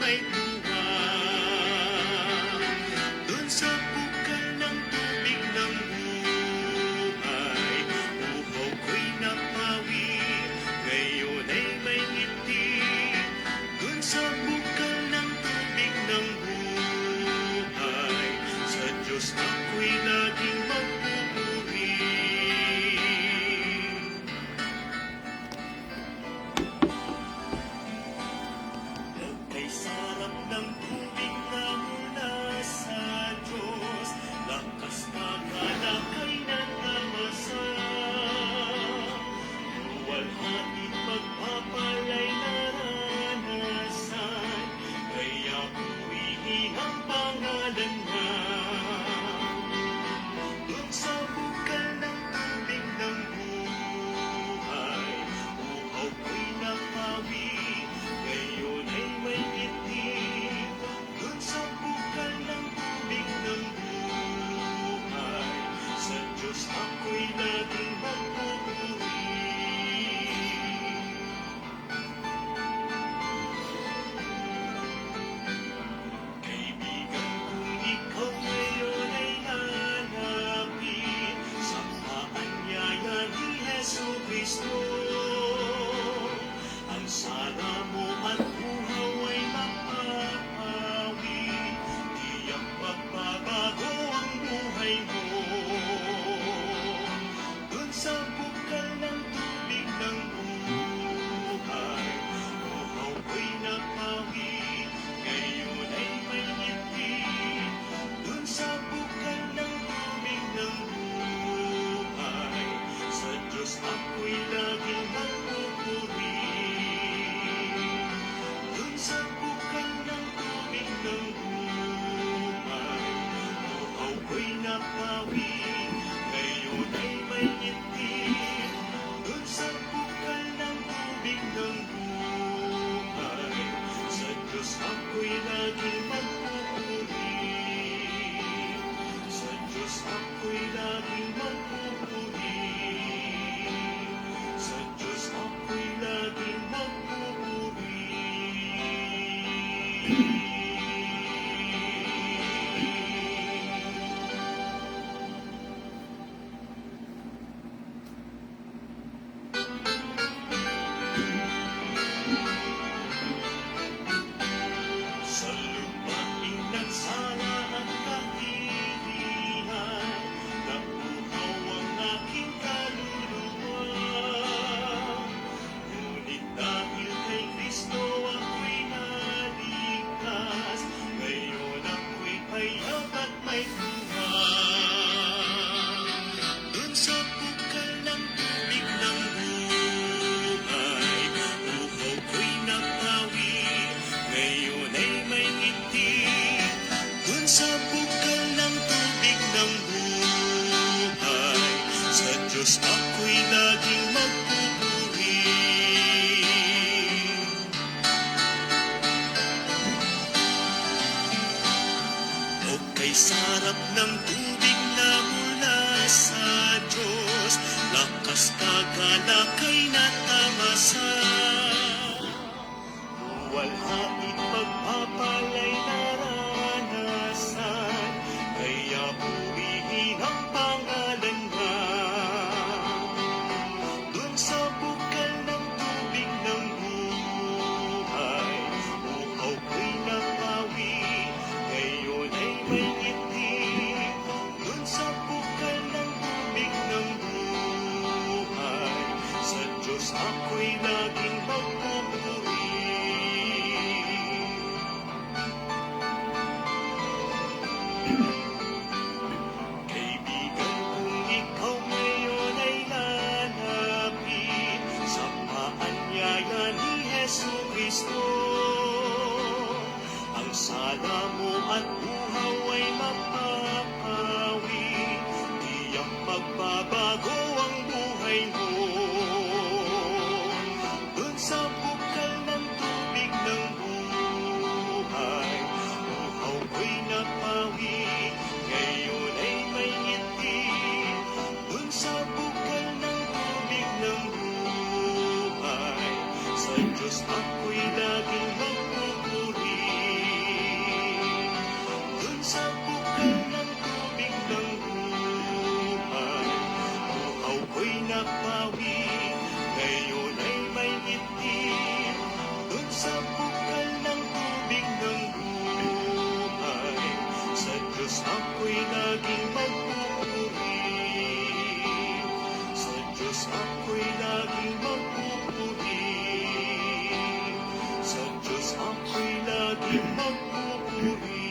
may bunga. Dun sa bukal ng tubig ng buhay, uhaw ko'y napawi, ngayon ay may ngiti. Dun sa bukal ng tubig ng buhay, sa Diyos ako'y laging magpupuri. Kay sarap ng tubig na mula sa Diyos, lakas makalakay na tamasa. Luwalhati pagpapalay naranasan, kaya purihin ang pangalan niya. Dun sa bukal ng tubig ng buhay, uhaw ko'y napawi, ngayon ay may ngiti. Dun sa bukal ng tubig ng buhay, sa Diyos ako'y laging magpupuri. Kaibigan, kung ikaw ngayon ay hanapin sa paanyaya ni Jesucristo, ang sala mo at uhaw ay mapapawi, tiyak magbabago ang buhay mo. Dun sa bukal ng tubig ng buhay, uhaw ko'y napawi, ngayon ay may ngiti. Dun sa bukal ng tubig ng buhay, sa Diyos ako'y laging magpupuri. Dun sa bukal ng tubig ng buhay, uhaw ko'y napawi, ngayon ay may ngiti. Dun sa bukal ng tubig ng buhay, sa Diyos ako'y laging magpupuri. Sa Diyos ako'y laging magpupuri. Sa Diyos ako'y laging magpupuri. Sa lupaing nagsala at kahilihan, nabuhaw ang aking kaluluwa. Ngunit dahil kay Kristo ako'y naligtas, ngayon ako'y payag at may bunga. Dun sa bukal ng tubig ng buhay, uhaw ko'y napawi, ngayon ay may ngiti. Dun sa bukal ng tubig ng buhay, sa Diyos ako'y laging magpupuri. O kay sarap ng tubig na mula sa Diyos, lakas kagalakay na tamasa. Luwalhati pagpapalay naranasan, kaya purihin ang pangalan niya. Dun sa bukal ng tubig ng buhay, uhaw ko'y napawi, ngayon ay may ngiti. Dun sa bukal ng tubig ng buhay, sa Diyos ako'y laging magpupuri. Kaibigan, kung ikaw ngayon ay lalapit sa paanyaya ni Jesucristo, ang sala mo at uhaw ay mapapawi, tiyak magbabago ang buhay mo. Dun sa bukal ng tubig ng buhay, uhaw ko'y napawi, ngayon ay may ngiti. Dun sa bukal ng tubig ng buhay, sa Diyos ako'y laging magpupuri. laging magpupuri. Sa Diyos ako'y laging magpupuri. Sa Diyos ako'y laging magpupuri.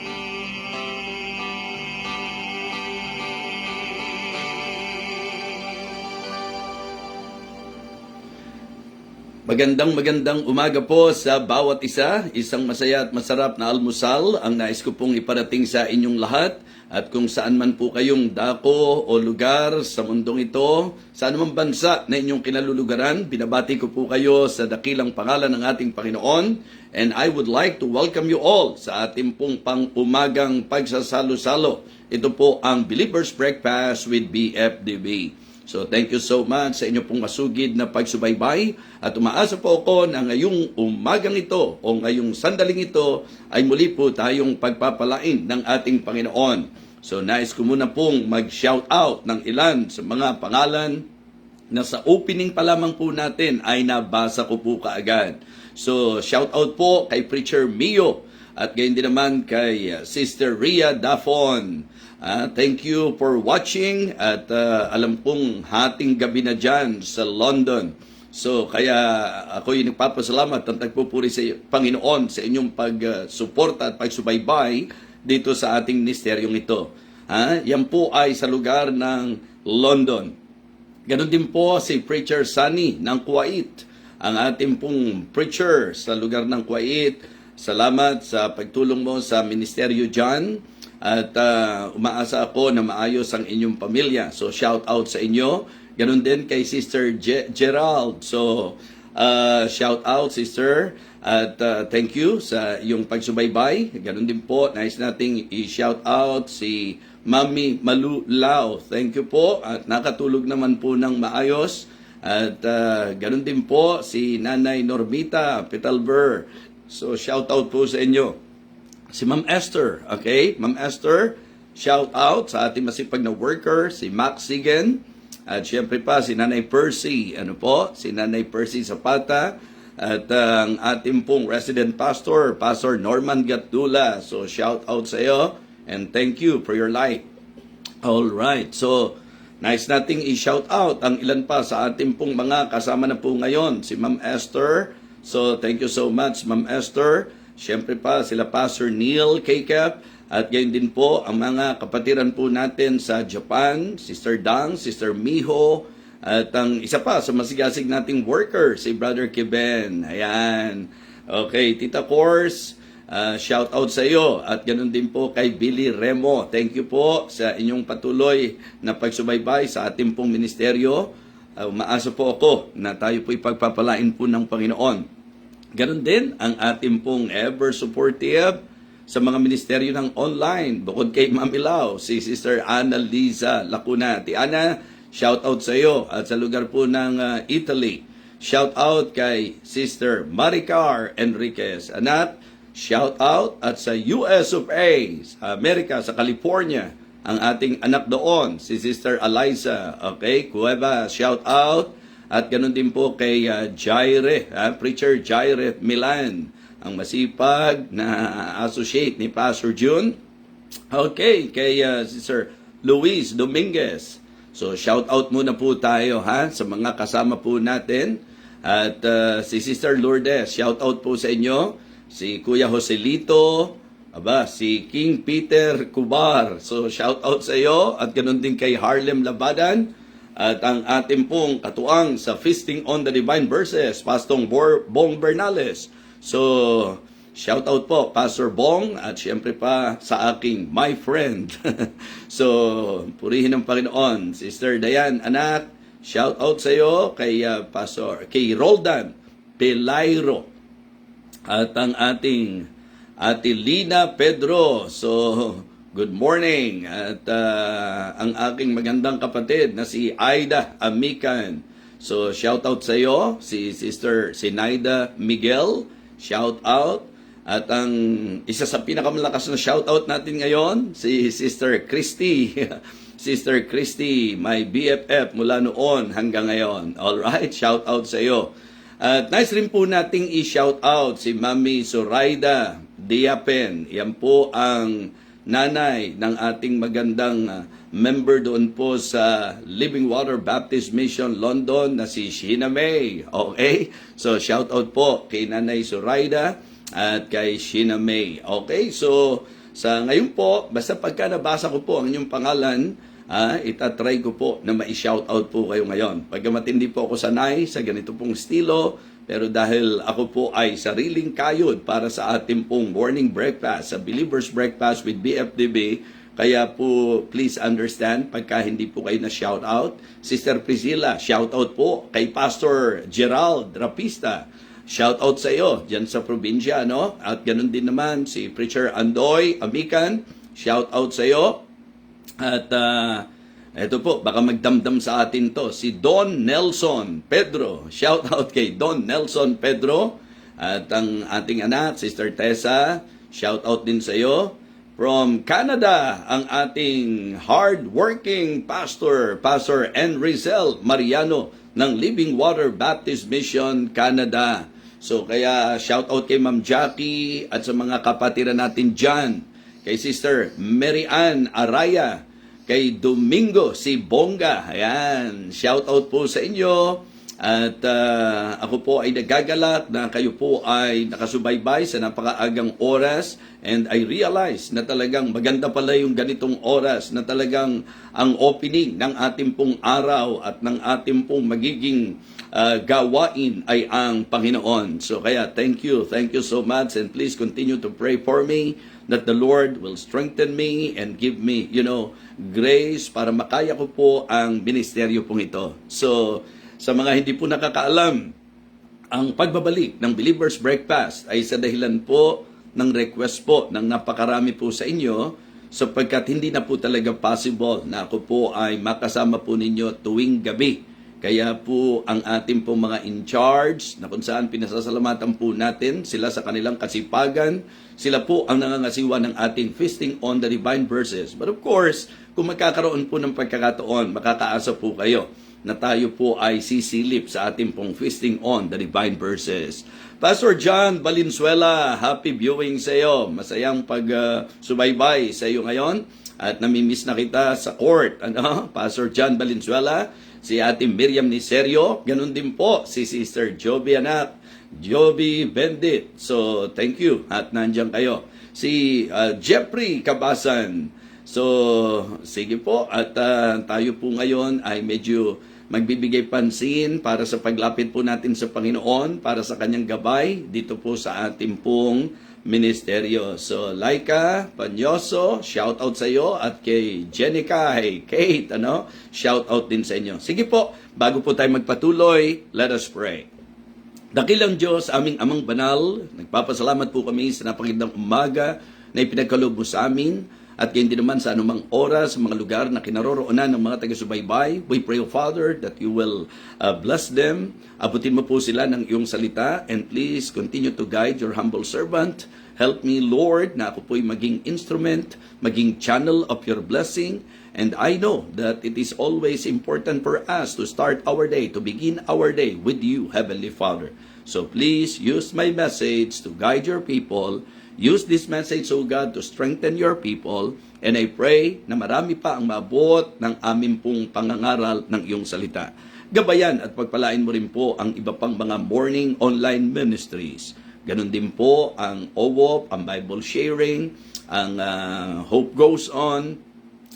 Magandang umaga po sa bawat isa. Isang masaya at masarap na almusal ang nais ko pong iparating sa inyong lahat. At kung saan man po kayong dako o lugar sa mundong ito, sa anumang bansa na inyong kinalulugaran, binabati ko po kayo sa dakilang pangalan ng ating Panginoon. And I would like to welcome you all sa ating pong pang-umagang pagsasalo-salo. Ito po ang Believer's Breakfast with BFDB. So thank you so much sa inyo pong masugid na pagsubaybay at umaasa po ako na ngayong umagang ito o ngayong sandaling ito ay muli po tayong pagpapalain ng ating Panginoon. So nais ko muna pong mag-shout out ng ilan sa mga pangalan na sa opening pa lamang po natin ay nabasa ko po kaagad. So shout out po kay Preacher Mio at gayon din naman kay Sister Ria Dafon. Thank you for watching at alam kong hating gabi na dyan sa London. So kaya ako'y nagpapasalamat at nagpupuri sa Panginoon sa inyong pagsuporta at pagsubaybay dito sa ating ministeryong ito. Yan po ay sa lugar ng London. Ganon din po si Preacher Sunny ng Kuwait. Ang ating pong preacher sa lugar ng Kuwait. Salamat sa pagtulong mo sa ministeryo dyan. At umaasa ako na maayos ang inyong pamilya. So shout out sa inyo. Ganon din kay Sister Gerald. So shout out sister. At thank you sa iyong pagsubaybay. Ganon din po. Nice nating i-shout out si Mami Malu Lao. Thank you po. At nakatulog naman po ng maayos. At ganon din po si Nanay Normita Petalver. So shout out po sa inyo. Si Ma'am Esther, okay? Ma'am Esther, shout out sa ating masipag na worker, si Max Sigen. At syempre pa, si Nanay Percy, si Nanay Percy Zapata. At ang ating pong resident pastor, Pastor Norman Gatdula. So shout out sa iyo and thank you for your life. Alright, so nice nating i-shout out ang ilan pa sa ating pong mga kasama na po ngayon. Si Ma'am Esther, so thank you so much Ma'am Esther. Siyempre pa sila Pastor Neil K-Cap at gayon din po ang mga kapatiran po natin sa Japan, Sister Dang, Sister Miho, at ang isa pa sa masigasig nating worker, si Brother Kiben. Ayan. Okay, Tita Kors, shout out sa iyo at ganoon din po kay Billy Remo. Thank you po sa inyong patuloy na pagsubaybay sa ating pong ministeryo. Umaasa po ako na tayo po ipagpapalain po ng Panginoon. Ganon din ang ating pong ever supportive sa mga ministeryo ng online. Bukod kay Mami Lau, si Sister Ana Liza Lacuna. Ti Ana, shout out sa iyo at sa lugar po ng Italy. Shout out kay Sister Maricar Enriquez. Anak, shout out at sa US of A, sa Amerika, sa California. Ang ating anak doon, si Sister Eliza. Okay, Cueva, shout out. At ganoon din po kay Jaire, Preacher Jaire Milan, ang masipag na associate ni Pastor June. Okay, kay Sister Luis Dominguez. So shout out muna po tayo sa mga kasama po natin. At si Sister Lourdes, shout out po sa inyo. Si Kuya Joselito, si King Peter Cubar. So shout out sa iyo at ganoon din kay Harlem Labadan. At ang ating pong katuang sa Feasting on the Divine Verses, Pastor Bong Bernales. So, shout out po, Pastor Bong, at syempre pa sa aking my friend. So, purihin ng Panginoon. Sister Dayan, anak, shout out sa iyo kay kay Roldan Pelairo. At ang ating Ate Lina Pedro. So, good morning. At ang aking magandang kapatid na si Aida Amican. So, shout out sa iyo, si Sister Sinaida Miguel. Shout out. At ang isa sa pinakamalakas na shout out natin ngayon, si Sister Christy. Sister Christy, my BFF mula noon hanggang ngayon. Alright, shout out sa iyo. At nice rin po nating i-shout out si Mami Zoraida Diapen. Yan po ang nanay ng ating magandang member doon po sa Living Water Baptist Mission London na si Sheena May. Okay? So shout out po kay Nanay Zoraida at kay Sheena May. Okay? So sa ngayon po, basta pagka nabasa ko po ang inyong pangalan, itatry ko po na ma-shout out po kayo ngayon. Pagkamat hindi po ako sanay sa ganito pong estilo, pero dahil ako po ay sariling kayod para sa ating pong morning breakfast, sa Believer's Breakfast with BFDB, kaya po please understand pagka hindi po kayo na shout out. Sister Priscilla, shout out po kay Pastor Gerald Rapista. Shout out sa iyo diyan sa probinsya, no? At ganun din naman si Preacher Andoy Amican, shout out sa iyo. At ito po, baka magdamdam sa atin to, si Don Nelson Pedro. Shout out kay Don Nelson Pedro. At ang ating anak, Sister Tessa, shout out din sa iyo. From Canada, ang ating hard-working pastor, Pastor Enrizel Mariano ng Living Water Baptist Mission, Canada. So kaya shout out kay Ma'am Jackie at sa mga kapatiran natin dyan. Kay Sister Mary Ann Araya, kay Domingo si Bonga. Ayan, shout out po sa inyo. At ako po ay nagagalak na kayo po ay nakasubaybay sa napakaagang oras, and I realize na talagang maganda pala yung ganitong oras, na talagang ang opening ng ating pong araw at ng ating pong magiging gawain ay ang Panginoon. So kaya thank you so much, and please continue to pray for me that the Lord will strengthen me and give me, grace para makaya ko po ang ministeryo pong ito. So sa mga hindi po nakakaalam, ang pagbabalik ng Believer's Breakfast ay sa dahilan po ng request po ng napakarami po sa inyo, sapagkat hindi na po talaga possible na ako po ay makasama po ninyo tuwing gabi. Kaya po ang ating po mga in charge, na kung saan pinasasalamatan po natin sila sa kanilang kasipagan, sila po ang nangangasiwa ng ating feasting on the divine verses. But of course, kung magkakaroon po ng pagkakataon, makakaasa po kayo na tayo po ay sisilip sa ating pong feasting on the divine verses. Pastor John Valenzuela, happy viewing sa iyo. Masayang pag-subaybay sa iyo ngayon at namimiss na kita sa court. Pastor John Valenzuela, si Ate Miriam Niserio, ganun din po si Sister Joby anak, Joby Bendit. So thank you at nandiyan kayo. Si Jeffrey Cabasan. So sige po, at tayo po ngayon ay medyo magbibigay pansin para sa paglapit po natin sa Panginoon, para sa kanyang gabay dito po sa ating pong ministeryo. So Laika Panyoso, shout out sa iyo, at kay Jenica, hey Kate, shout out din sa inyo. Sige po, bago po tayo magpatuloy, let us pray. Dakilang Diyos, aming amang banal, nagpapasalamat po kami sa napakagandang umaga na ipinagkaloob mo sa amin, at hindi naman sa anumang oras, mga lugar na kinaroroonan ng mga taga-subaybay. We pray, O Father, that you will bless them. Abutin mo po sila ng iyong salita, and please continue to guide your humble servant. Help me, Lord, na ako po'y maging instrument, maging channel of your blessing. And I know that it is always important for us to start our day, to begin our day with you, Heavenly Father. So please use my message to guide your people. Use this message, O God, to strengthen your people. And I pray na marami pa ang maabot ng aming pong pangangaral ng iyong salita. Gabayan at pagpalain mo rin po ang iba pang mga morning online ministries. Ganon din po ang OWOP, ang Bible Sharing, ang Hope Goes On,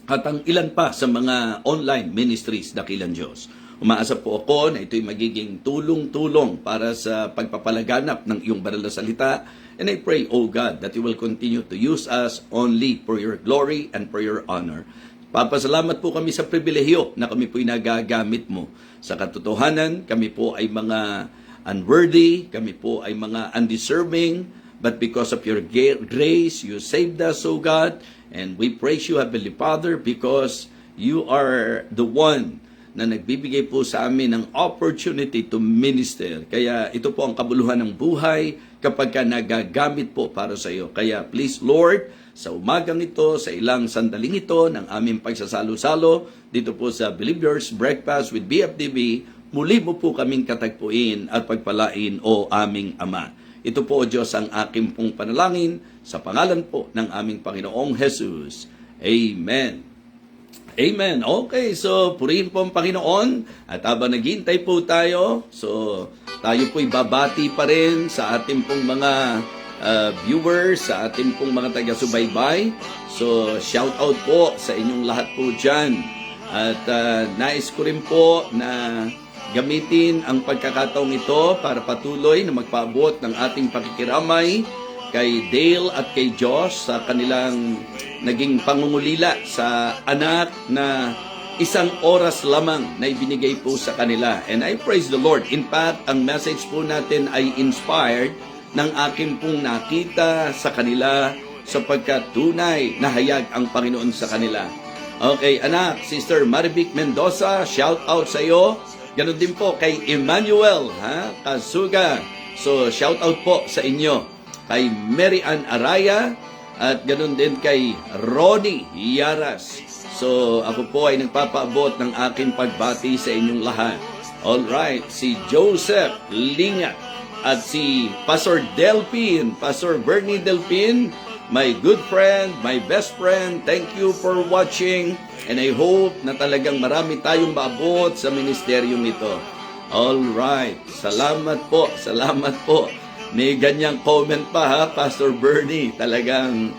at ang ilan pa sa mga online ministries, dakilang Diyos. Umaasa po ako na ito'y magiging tulong-tulong para sa pagpapalaganap ng iyong banal na salita. And I pray, O God, that you will continue to use us only for your glory and for your honor. Papasalamat po kami sa pribilehyo na kami po'y nagagamit mo. Sa katotohanan, kami po ay mga unworthy, kami po ay mga undeserving, but because of your grace, you saved us, O God, and we praise you, Heavenly Father, because you are the one na nagbibigay po sa amin ng opportunity to minister. Kaya ito po ang kabuluhan ng buhay kapag ka nagagamit po para sa iyo. Kaya please, Lord, sa umagang ito, sa ilang sandaling ito ng aming pagsasalo-salo, dito po sa Believer's Breakfast with BFDB, muli mo po kaming katagpuin at pagpalain, O aming Ama. Ito po, O Diyos, ang aking pong panalangin sa pangalan po ng aming Panginoong Jesus. Amen. Amen. Okay, so purihin po ang Panginoon at habang naghihintay po tayo, so tayo po'y babati pa rin sa ating pong mga viewers, sa ating pong mga taga-subaybay. So shout out po sa inyong lahat po dyan. At nais ko rin po na gamitin ang pagkakataong ito para patuloy na magpaabot ng ating pakikiramay kay Dale at kay Josh sa kanilang naging pangungulila sa anak na 1 oras lamang na ibinigay po sa kanila. And I praise the Lord. In fact, ang message po natin ay inspired ng aking pong nakita sa kanila sapagkat tunay na hayag ang Panginoon sa kanila. Okay, anak, Sister Marivic Mendoza, shout out sa iyo. Ganon din po kay Emmanuel Kasuga. So, shout out po sa inyo. Kay Mary Ann Araya at ganon din kay Ronnie Yaras. So, ako po ay nagpapaabot ng aking pagbati sa inyong lahat. Alright, si Joseph Lingat at si Pastor Delpin, Pastor Bernie Delpin, my good friend, my best friend, thank you for watching and I hope na talagang marami tayong maabot sa ministeryong ito. Alright, salamat po, salamat po. May ganyang comment pa ha, Pastor Bernie. Talagang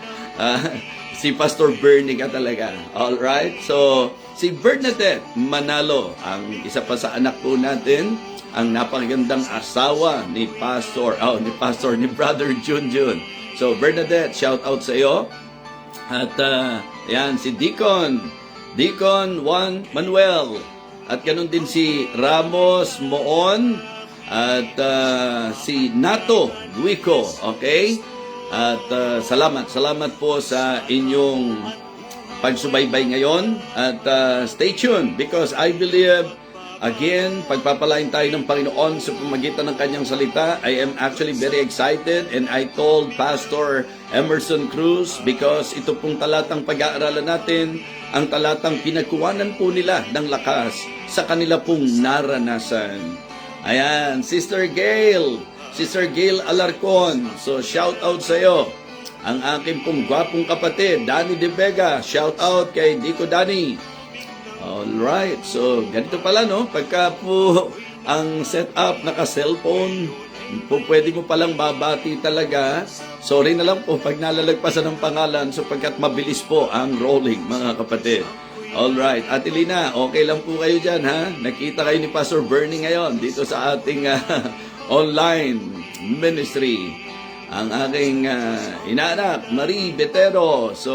si Pastor Bernie ka talaga. Alright, so si Bernadette Manalo, ang isa pa sa anak po natin, ang napakagandang asawa ni ni Brother Junjun. So Bernadette, shout out sa iyo. At yan si Deacon Juan Manuel. At ganun din si Ramos Moon at si Nato Guico, okay? At salamat po sa inyong pagsubaybay ngayon. At stay tuned because I believe again, pagpapalain tayo ng Panginoon sa pamagitan ng kanyang salita. I am actually very excited and I told Pastor Emerson Cruz because ito pong talatang pag-aaralan natin, ang talatang pinagkuwanan po nila ng lakas sa kanila pong naranasan. Ayan, Sister Gail Alarcon, so shout out sa iyo. Ang aking pong gwapong kapatid, Danny De Vega, shout out kay Dico Danny. Alright, so ganito pala no, pagka po ang setup naka-cellphone, po pwede mo palang babati talaga. Sorry na lang po pag nalalagpasan ng pangalan sapagkat mabilis po ang rolling mga kapatid. Alright, Ate Lina, okay lang po kayo dyan ha? Nakita kayo ni Pastor Bernie ngayon dito sa ating online ministry. Ang aking inaanak, Marie Betero. So,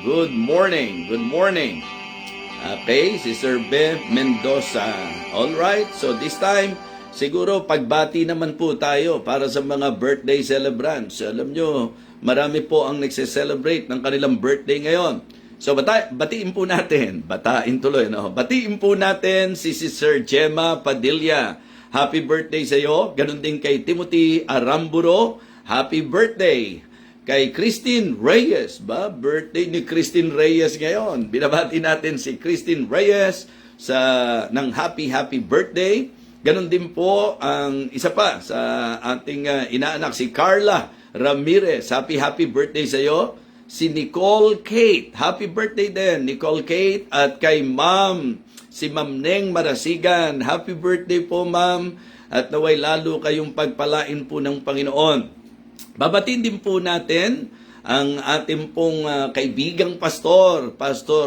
good morning. Okay, Sister Beth Mendoza. Alright, so this time, siguro pagbati naman po tayo para sa mga birthday celebrants. Alam nyo, marami po ang nagse-celebrate ng kanilang birthday ngayon. So, batiin po natin. Batiin po natin si Sister Gemma Padilla. Happy birthday sa iyo. Ganon din kay Timothy Aramburo. Happy birthday. Kay Christine Reyes, birthday ni Christine Reyes ngayon. Binabati natin si Christine Reyes ng happy birthday. Ganon din po ang isa pa sa ating inaanak, si Carla Ramirez. Happy birthday sa iyo. Si Nicole Kate, happy birthday din, Nicole Kate. At kay si Ma'am Neng Marasigan, happy birthday po ma'am. At naway lalo kayong pagpalain po ng Panginoon. Babatiin din po natin ang ating pong kaibigang Pastor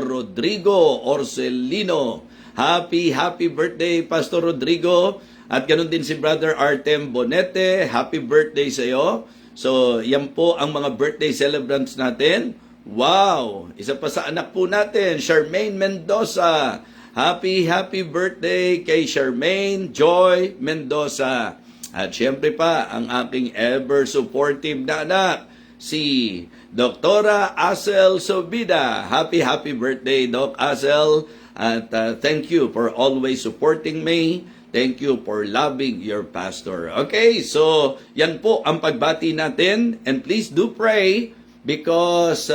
Rodrigo Orselino. Happy birthday, Pastor Rodrigo. At ganoon din si Brother Artem Bonete, happy birthday sa iyo. So, yan po ang mga birthday celebrants natin. Wow! Isa pa sa anak po natin, Charmaine Mendoza. Happy birthday kay Charmaine Joy Mendoza. At syempre pa, ang aking ever supportive na anak, si Doktora Asel Sobida. Happy birthday, Doc Asel. At thank you for always supporting me. Thank you for loving your pastor. Okay, so yan po ang pagbati natin. And please do pray because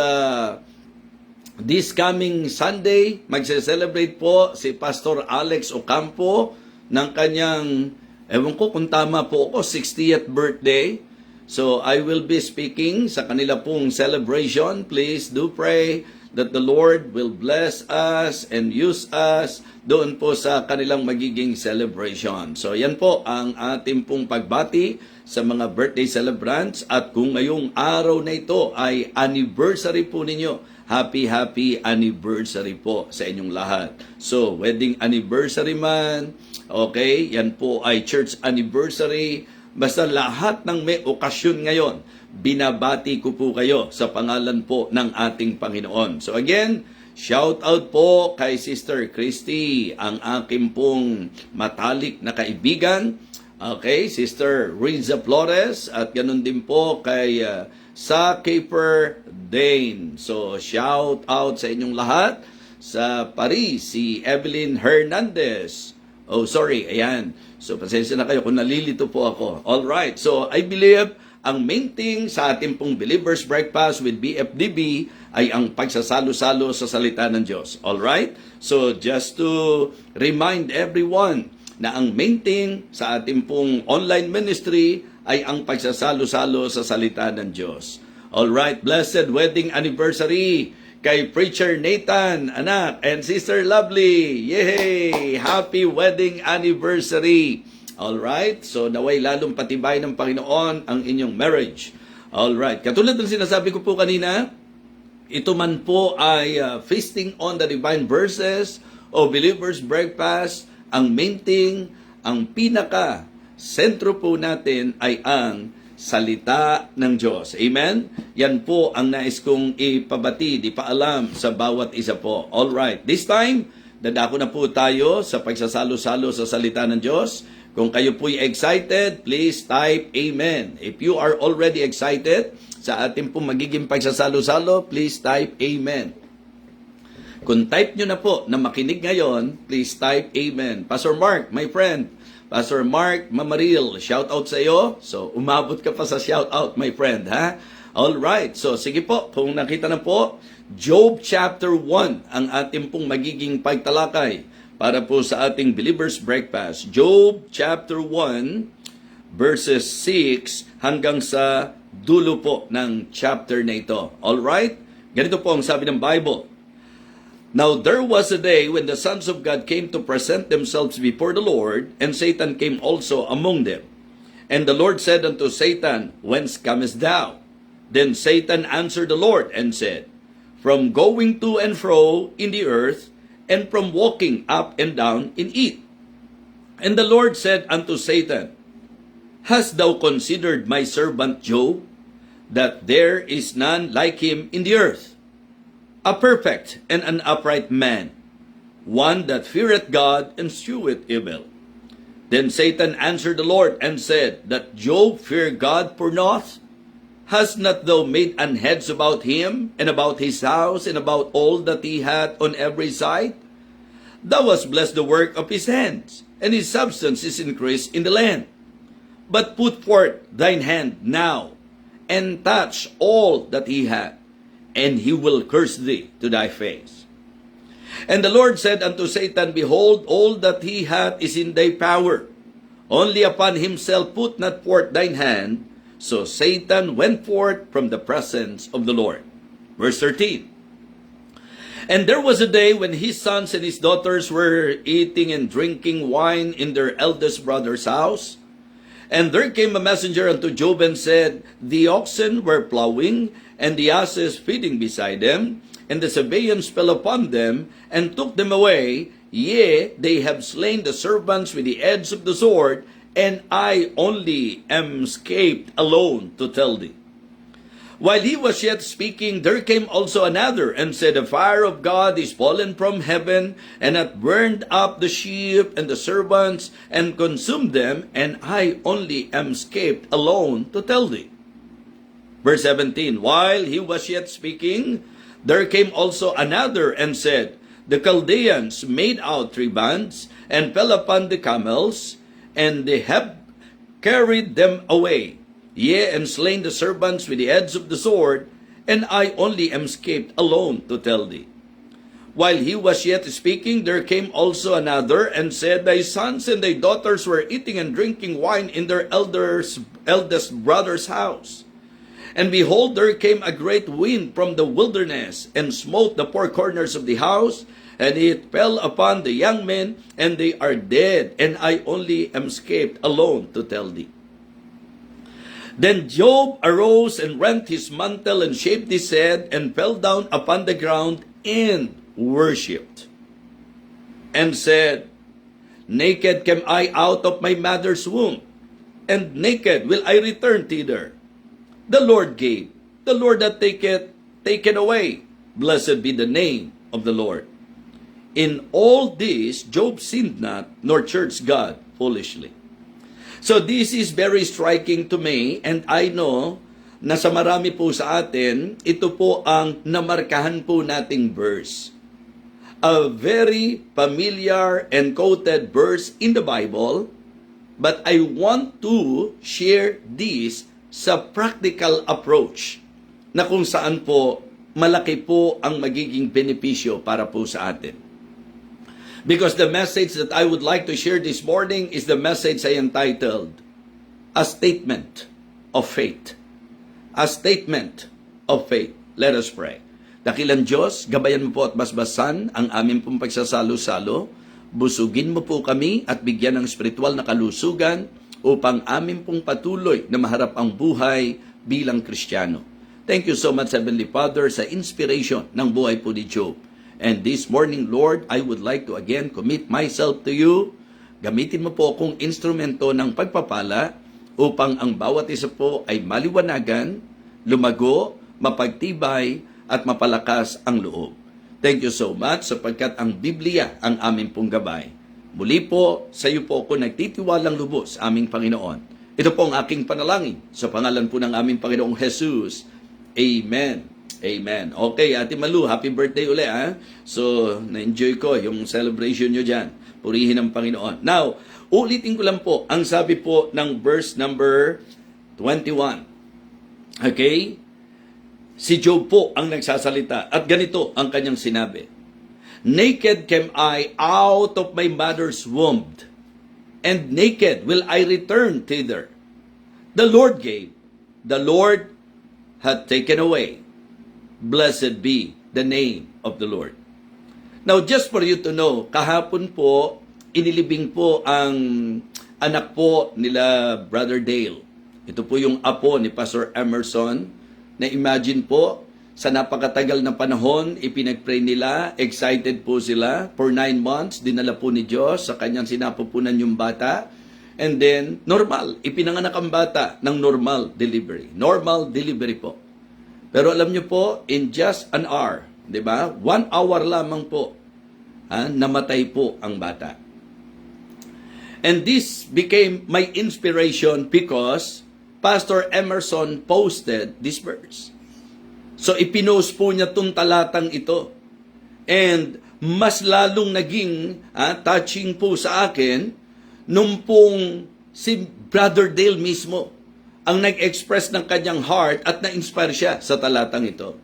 this coming Sunday, magse-celebrate po si Pastor Alex Ocampo ng kanyang, ewan ko kung tama po ako, 60th birthday. So I will be speaking sa kanila pong celebration. Please do pray that the Lord will bless us and use us doon po sa kanilang magiging celebration. So yan po ang ating pong pagbati sa mga birthday celebrants, at kung ngayong araw na ito ay anniversary po ninyo, happy anniversary po sa inyong lahat. So wedding anniversary man, okay, yan po ay church anniversary, basta lahat ng may okasyon ngayon, binabati ko po kayo sa pangalan po ng ating Panginoon. So again, shout out po kay Sister Christy, ang aking pong matalik na kaibigan. Okay, Sister Riza Flores, at ganun din po kay sa Caper Dane. So shout out sa inyong lahat. Sa Paris, si Evelyn Hernandez. Oh, sorry, ayan. So, pasensya na kayo kung nalilito po ako. All right. So, I believe ang main thing sa ating pong Believers Breakfast with BFDB ay ang pagsasalo-salo sa salita ng Diyos. All right? So, just to remind everyone na ang main thing sa ating pong online ministry ay ang pagsasalo-salo sa salita ng Diyos. All right. Blessed wedding anniversary kay Preacher Nathan, anak, and Sister Lovely. Yay! Happy wedding anniversary. All right? So, naway lalong patibay ng Panginoon ang inyong marriage. All right. Katulad ng sinasabi ko po kanina, ito man po ay feasting on the divine verses o Believers Breakfast. Ang main thing, ang pinaka sentro po natin ay ang salita ng Diyos. Amen? Yan po ang nais kong ipabati, ipaalam sa bawat isa po. Alright, this time, dadako na po tayo sa pagsasalo-salo sa salita ng Diyos. Kung kayo po'y excited, please type Amen. If you are already excited sa ating pong magiging pagsasalo-salo, please type Amen. Kung type nyo na po na makinig ngayon, please type Amen. Pastor Mark, my friend, Pastor Mark Mamaril, shout out sa iyo. So, umabot ka pa sa shout out, my friend, ha? All right. So, sige po, kung nakita na po, Job chapter 1 ang ating pong magiging pagtalakay para po sa ating Believers Breakfast. Job chapter 1 verses 6 hanggang sa dulo po ng chapter na ito. All right? Ganito po ang sabi ng Bible. Now there was a day when the sons of God came to present themselves before the Lord, and Satan came also among them. And the Lord said unto Satan, Whence comest thou? Then Satan answered the Lord and said, From going to and fro in the earth, and from walking up and down in it. And the Lord said unto Satan, Hast thou considered my servant Job, that there is none like him in the earth? A perfect and an upright man, one that feareth God and sheweth evil. Then Satan answered the Lord and said, That Job fear God for naught? Hast not thou made an hedge about him, and about his house, and about all that he hath on every side? Thou hast blessed the work of his hands, and his substance is increased in the land. But put forth thine hand now, and touch all that he hath, and he will curse thee to thy face. And the Lord said unto Satan, Behold, all that he hath is in thy power. Only upon himself put not forth thine hand. So Satan went forth from the presence of the Lord. Verse 13. And there was a day when his sons and his daughters were eating and drinking wine in their eldest brother's house. And there came a messenger unto Job and said, The oxen were plowing, and the asses feeding beside them, and the Sabaeans fell upon them, and took them away. Yea, they have slain the servants with the edge of the sword, and I only am escaped alone to tell thee. While he was yet speaking, there came also another, and said, The fire of God is fallen from heaven, and hath burned up the sheep and the servants, and consumed them, and I only am escaped alone to tell thee. Verse 17, While he was yet speaking, there came also another, and said, The Chaldeans made out 3 bands, and fell upon the camels, and they have carried them away. Yea, and slain the servants with the edge of the sword, and I only am escaped alone to tell thee. While he was yet speaking, there came also another and said, Thy sons and thy daughters were eating and drinking wine in their eldest brother's house. And behold, there came a great wind from the wilderness, and smote the four corners of the house, and it fell upon the young men, and they are dead, and I only am escaped alone to tell thee. Then Job arose and rent his mantle and shaved his head, and fell down upon the ground and worshipped, and said, Naked came I out of my mother's womb, and naked will I return thither. The Lord gave, the Lord hath taken away. Blessed be the name of the Lord. In all this, Job sinned not, nor churched God foolishly. So this is very striking to me, and I know na sa marami po sa atin, ito po ang namarkahan po nating verse. A very familiar and quoted verse in the Bible, but I want to share this sa practical approach na kung saan po malaki po ang magiging benepisyo para po sa atin. Because the message that I would like to share this morning is the message I entitled, A Statement of Faith. A Statement of Faith. Let us pray. Dakilang Diyos, gabayan mo po at basbasan ang aming pong pagsasalo-salo. Busugin mo po kami at bigyan ng spiritual na kalusugan upang amin pong patuloy na maharap ang buhay bilang Kristiyano. Thank you so much, Heavenly Father, sa inspiration ng buhay po ni Job. And this morning, Lord, I would like to again commit myself to you. Gamitin mo po akong instrumento ng pagpapala upang ang bawat isa po ay maliwanagan, lumago, mapagtibay, at mapalakas ang loob. Thank you so much sapagkat ang Biblia ang aming pong gabay. Muli po, sa iyo po ako nagtitiwalang lubos, aming Panginoon. Ito po ang aking panalangin sa pangalan po ng aming Panginoong Jesus. Amen. Amen. Okay, Ate Malu, happy birthday uli, ha? So, na-enjoy ko yung celebration nyo dyan. Purihin ang Panginoon. Now, ulitin ko lang po ang sabi po ng verse number 21. Okay? Si Job po ang nagsasalita at ganito ang kanyang sinabi. Naked came I out of my mother's womb, and naked will I return thither. The Lord gave, the Lord hath taken away. Blessed be the name of the Lord. Now, just for you to know, kahapon po, inilibing po ang anak po nila Brother Dale. Ito po yung apo ni Pastor Emerson, na imagine po, sa napakatagal na panahon, ipinag-pray nila, excited po sila, for 9 months, dinala po ni Diyos sa kanyang sinapupunan yung bata, and then, normal, ipinanganak ang bata ng normal delivery. Normal delivery po. Pero alam nyo po, in just an hour, di ba? 1 hour lamang po, namatay po ang bata. And this became my inspiration because Pastor Emerson posted this verse. So ipinost po niya itong talatang ito. And mas lalong naging touching po sa akin nung pong si Brother Dale mismo ang nag-express ng kanyang heart at na-inspire siya sa talatang ito.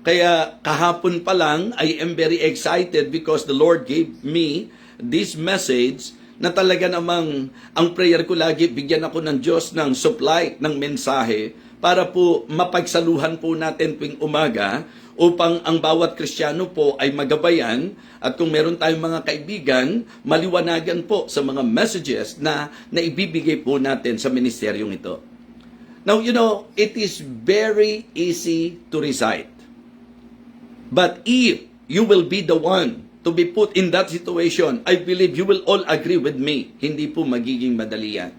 Kaya kahapon pa lang, I am very excited because the Lord gave me this message na talaga namang ang prayer ko lagi, bigyan ako ng Diyos ng supply ng mensahe para po mapagsaluhan po natin tuwing umaga upang ang bawat Kristiyano po ay magabayan at kung meron tayong mga kaibigan, maliwanagan po sa mga messages na naibibigay po natin sa ministeryong ito. Now, you know, it is very easy to recite. But if you will be the one to be put in that situation, I believe you will all agree with me. Hindi po magiging madali yan.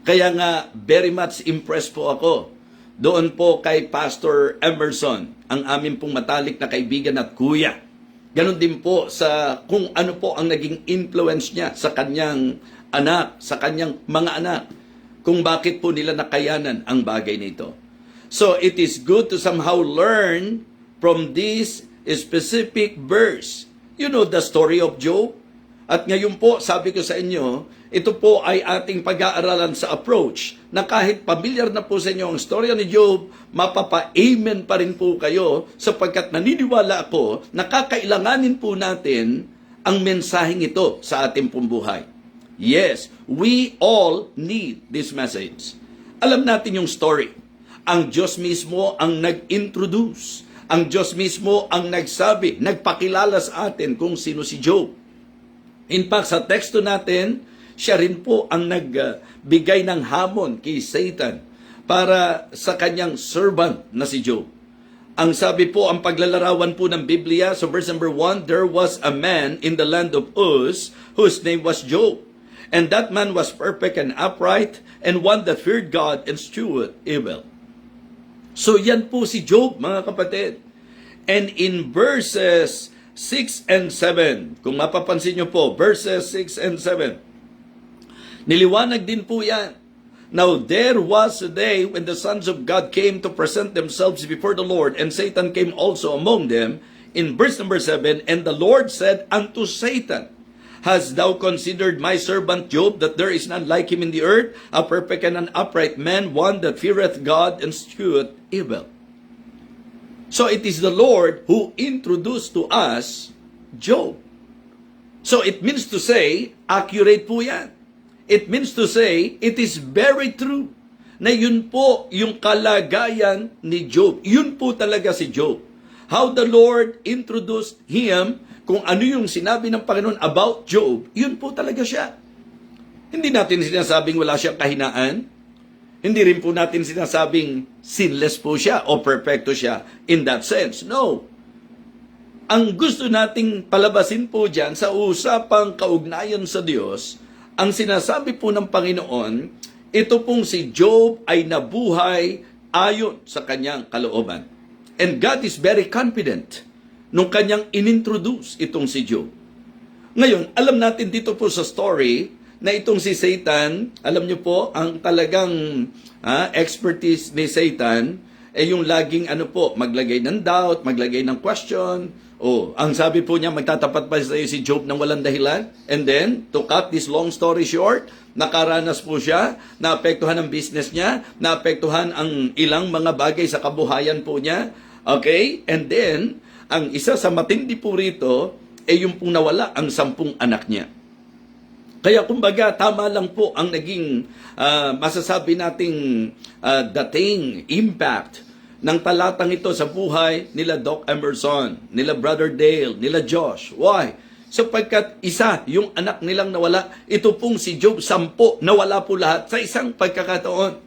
Kaya nga, very much impressed po ako doon po kay Pastor Emerson, ang aming pong matalik na kaibigan at kuya. Ganon din po sa kung ano po ang naging influence niya sa kanyang anak, sa kanyang mga anak, kung bakit po nila nakayanan ang bagay nito. So, it is good to somehow learn from this specific verse. You know the story of Job? At ngayon po, sabi ko sa inyo, ito po ay ating pag-aaralan sa approach na kahit familiar na po sa inyo ang storya ni Job, mapapa-amen pa rin po kayo sapagkat naniniwala ako na kakailanganin po natin ang mensaheng ito sa ating pong buhay. Yes, we all need this message. Alam natin yung story. Ang Diyos mismo ang nag-introduce. Ang Diyos mismo ang nagsabi, nagpakilala sa atin kung sino si Job. In fact, sa teksto natin, siya rin po ang nagbigay ng hamon kay Satan para sa kanyang servant na si Job. Ang sabi po, ang paglalarawan po ng Biblia, so verse number 1, there was a man in the land of Uz whose name was Job. And that man was perfect and upright and one that feared God and eschewed evil. So yan po si Job, mga kapatid. And in verses 6 and 7, kung mapapansin nyo po, verses 6 and 7, niliwanag din po yan. Now there was a day when the sons of God came to present themselves before the Lord, and Satan came also among them. In verse number 7, and the Lord said unto Satan, Hast thou considered my servant Job, that there is none like him in the earth, a perfect and an upright man, one that feareth God and escheweth evil? So it is the Lord who introduced to us Job. So it means to say, accurate po yan. It means to say, it is very true na yun po yung kalagayan ni Job. Yun po talaga si Job. How the Lord introduced him, kung ano yung sinabi ng Panginoon about Job, yun po talaga siya. Hindi natin sinasabing wala siyang kahinaan. Hindi rin po natin sinasabing sinless po siya o perfecto siya in that sense. No. Ang gusto nating palabasin po dyan sa usapang kaugnayan sa Diyos, ang sinasabi po ng Panginoon, ito pong si Job ay nabuhay ayon sa kanyang kalooban. And God is very confident nung kanyang inintroduce itong si Job. Ngayon, alam natin dito po sa story na itong si Satan, alam niyo po, ang talagang expertise ni Satan ay yung laging maglagay ng doubt, maglagay ng question. Ang sabi po niya, magtatapat pa sa iyo si Job ng walang dahilan. And then, to cut this long story short, nakaranas po siya, naapektuhan ang business niya, naapektuhan ang ilang mga bagay sa kabuhayan po niya. Okay? And then, ang isa sa matindi po rito, ay yung pong nawala ang 10 anak niya. Kaya kumbaga, tama lang po ang naging masasabi nating dating impact ng talatang ito sa buhay nila Doc Emerson, nila Brother Dale, nila Josh. Why? Sapagkat isa, yung anak nilang nawala, ito pong si Job, 10, nawala po lahat sa isang pagkakataon.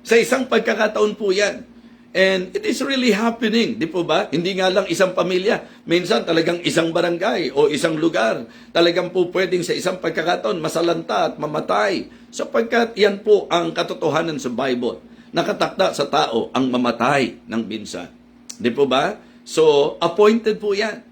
Sa isang pagkakataon po yan. And it is really happening, di po ba? Hindi nga lang isang pamilya. Minsan talagang isang barangay o isang lugar. Talagang po pwedeng sa isang pagkakataon masalanta at mamatay. Sapagkat yan po ang katotohanan sa Bible. Nakatakda sa tao ang mamatay ng minsan. Di po ba? So, appointed po yan.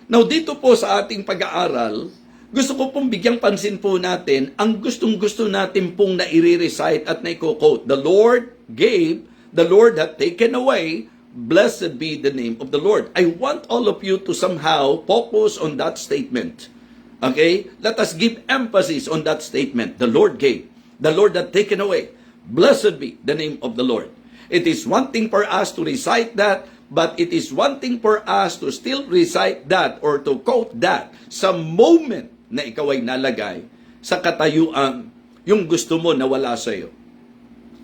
Now, dito po sa ating pag-aaral, gusto ko pong bigyang pansin po natin ang gustong-gusto natin pong nai-recite at naiko-quote. The Lord gave, the Lord hath taken away, blessed be the name of the Lord. I want all of you to somehow focus on that statement. Okay? Let us give emphasis on that statement. The Lord gave, the Lord hath taken away, blessed be the name of the Lord. It is one thing for us to recite that, but it is one thing for us to still recite that or to quote that sa moment na ikaw ay nalagay sa katayuan, yung gusto mo na wala sa iyo.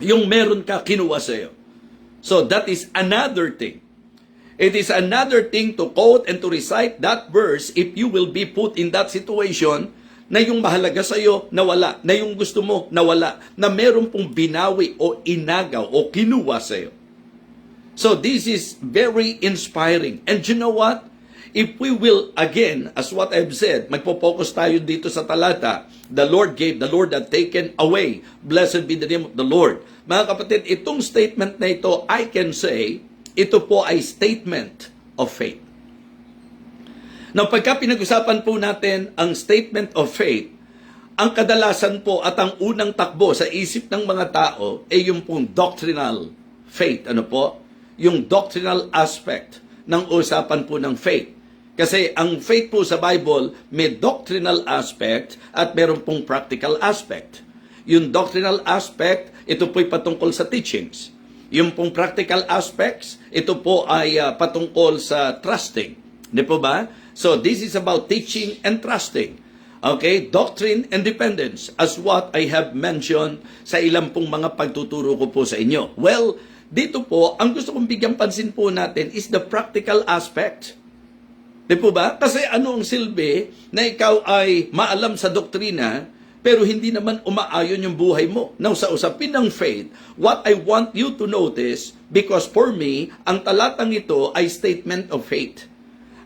Yung meron ka kinuha sa iyo. So that is another thing. It is another thing to quote and to recite that verse if you will be put in that situation na yung mahalaga sa iyo nawala, na yung gusto mo nawala, na meron pong binawi o inagaw o kinuha sa iyo. So this is very inspiring. And you know what? If we will, again, as what I've said, magpo-focus tayo dito sa talata, the Lord gave, the Lord had taken away. Blessed be the name of the Lord. Mga kapatid, itong statement na ito, I can say, ito po ay statement of faith. Now, pagka pinag-usapan po natin ang statement of faith, ang kadalasan po at ang unang takbo sa isip ng mga tao ay yung pong doctrinal faith. Ano po? Yung doctrinal aspect ng usapan po ng faith. Kasi ang faith po sa Bible, may doctrinal aspect at meron pong practical aspect. Yung doctrinal aspect, ito po'y patungkol sa teachings. Yung pong practical aspects, ito po ay patungkol sa trusting. Di po ba? So this is about teaching and trusting. Okay? Doctrine and dependence as what I have mentioned sa ilang pong mga pagtuturo ko po sa inyo. Well, dito po, ang gusto kong bigyang pansin po natin is the practical aspect. Di po ba? Kasi ano ang silbi na ikaw ay maalam sa doktrina, pero hindi naman umaayon yung buhay mo. Now, sa usapin ng faith, what I want you to notice, because for me, ang talatang ito ay statement of faith.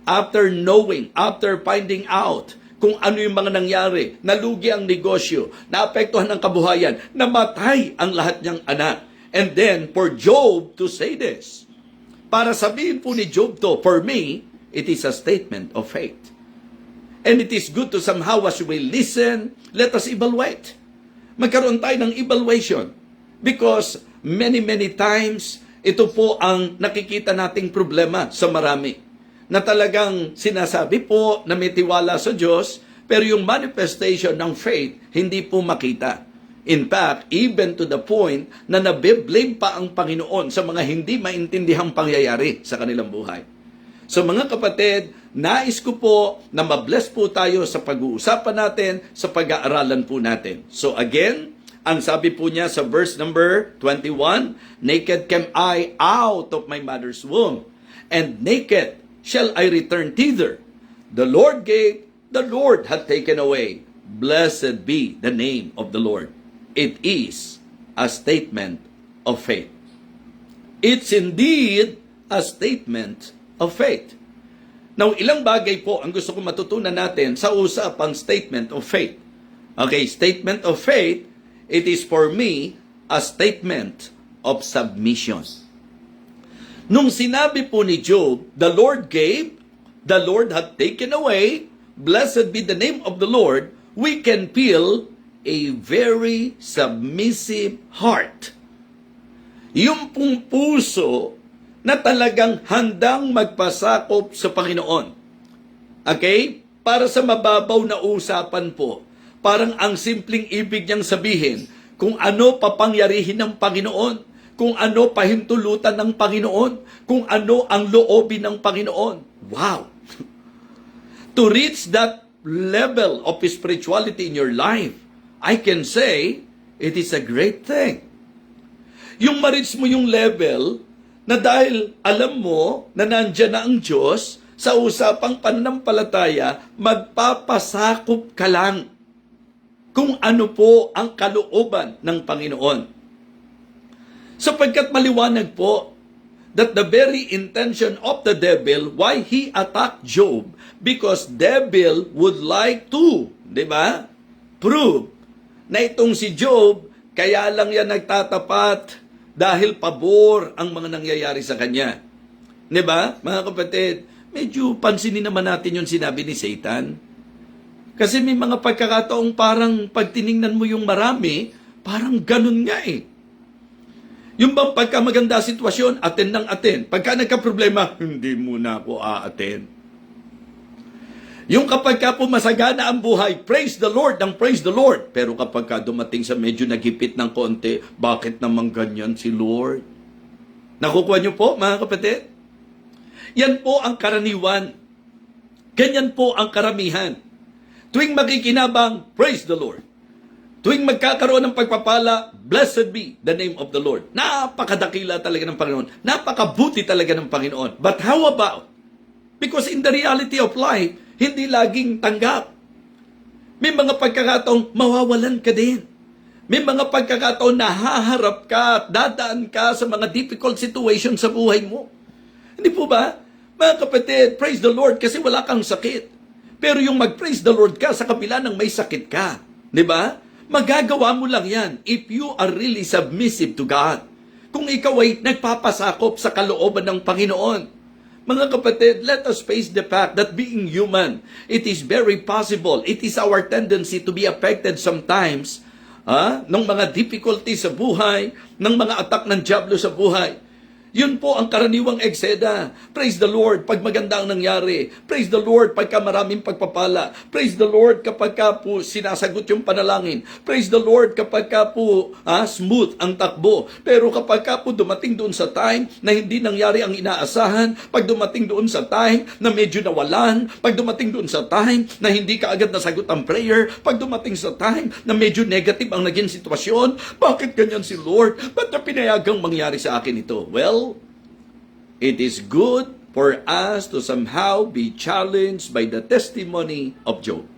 After knowing, after finding out kung ano yung mga nangyari, nalugi ang negosyo, naapektuhan ang kabuhayan, namatay ang lahat niyang anak. And then, for Job to say this, para sabihin po ni Job to, for me, it is a statement of faith. And it is good to somehow as we listen, let us evaluate. Magkaroon tayo ng evaluation. Because many times, ito po ang nakikita nating problema sa marami. Na talagang sinasabi po na may tiwala sa Diyos, pero yung manifestation ng faith, hindi po makita. In fact, even to the point na nabiblame pa ang Panginoon sa mga hindi maintindihang pangyayari sa kanilang buhay. So mga kapatid, nais ko po na mabless po tayo sa pag-uusapan natin, sa pag-aaralan po natin. So again, ang sabi po niya sa verse number 21, naked came I out of my mother's womb, and naked shall I return thither. The Lord gave, the Lord hath taken away. Blessed be the name of the Lord. It is a statement of faith. It's indeed a statement of faith. Now, ilang bagay po ang gusto kong matutunan natin sa usapang statement of faith. Okay, statement of faith, it is for me a statement of submission. Nung sinabi po ni Job, the Lord gave, the Lord had taken away, blessed be the name of the Lord, we can feel a very submissive heart. Yung pong puso na talagang handang magpasakop sa Panginoon. Okay? Para sa mababaw na usapan po, parang ang simpleng ibig niyang sabihin, kung ano papangyarihin ng Panginoon, kung ano pahintulutan ng Panginoon, kung ano ang loobin ng Panginoon. Wow! To reach that level of spirituality in your life, I can say, it is a great thing. Yung ma-reach mo yung level na dahil alam mo na nandyan na ang Diyos, sa usapang pananampalataya, magpapasakop ka lang kung ano po ang kalooban ng Panginoon. Sapagkat maliwanag po that the very intention of the devil, why he attacked Job, because devil would like to, di ba, prove na itong si Job, kaya lang yan nagtatapat dahil pabor ang mga nangyayari sa kanya. Diba, mga kapatid, medyo pansinin naman natin yung sinabi ni Satan. Kasi may mga pagkakataong parang pag tiningnan mo yung marami, parang ganun nga eh. Yung bang pagka maganda sitwasyon, attend ng attend. Pagka nagka-problema, hindi muna ako a-attend. Yung kapag ka po masagana ang buhay, praise the Lord, ang praise the Lord. Pero kapag ka dumating sa medyo nagipit ng konti, bakit naman ganyan si Lord? Nakukuha niyo po, mga kapatid? Yan po ang karaniwan. Ganyan po ang karamihan. Tuwing makikinabang, praise the Lord. Tuwing magkakaroon ng pagpapala, blessed be the name of the Lord. Napakadakila talaga ng Panginoon. Napakabuti talaga ng Panginoon. But how about? Because in the reality of life, hindi laging tanggap. May mga pagkakataong mawawalan ka din. May mga pagkakataon na haharap ka at dadaan ka sa mga difficult situations sa buhay mo. Hindi po ba? Mga kapatid, praise the Lord kasi wala kang sakit. Pero yung mag-praise the Lord ka sa kabila ng may sakit ka. Di ba? Magagawa mo lang yan if you are really submissive to God. Kung ikaw ay nagpapasakop sa kalooban ng Panginoon. Mga kapatid, let us face the fact that being human, it is very possible. It is our tendency to be affected sometimes ng mga difficulties sa buhay, ng mga attack ng dyablo sa buhay. Yun po ang karaniwang eksena. Praise the Lord pag maganda ang nangyari. Praise the Lord pagka maraming pagpapala. Praise the Lord kapag ka po sinasagot yung panalangin. Praise the Lord kapag ka po smooth ang takbo. Pero kapag ka po dumating doon sa time na hindi nangyari ang inaasahan, pag dumating doon sa time na medyo nawalan, pag dumating doon sa time na hindi ka agad nasagot ang prayer, pag dumating sa time na medyo negative ang naging sitwasyon, bakit ganyan si Lord? Ba't na pinayagang mangyari sa akin ito? Well, it is good for us to somehow be challenged by the testimony of Job.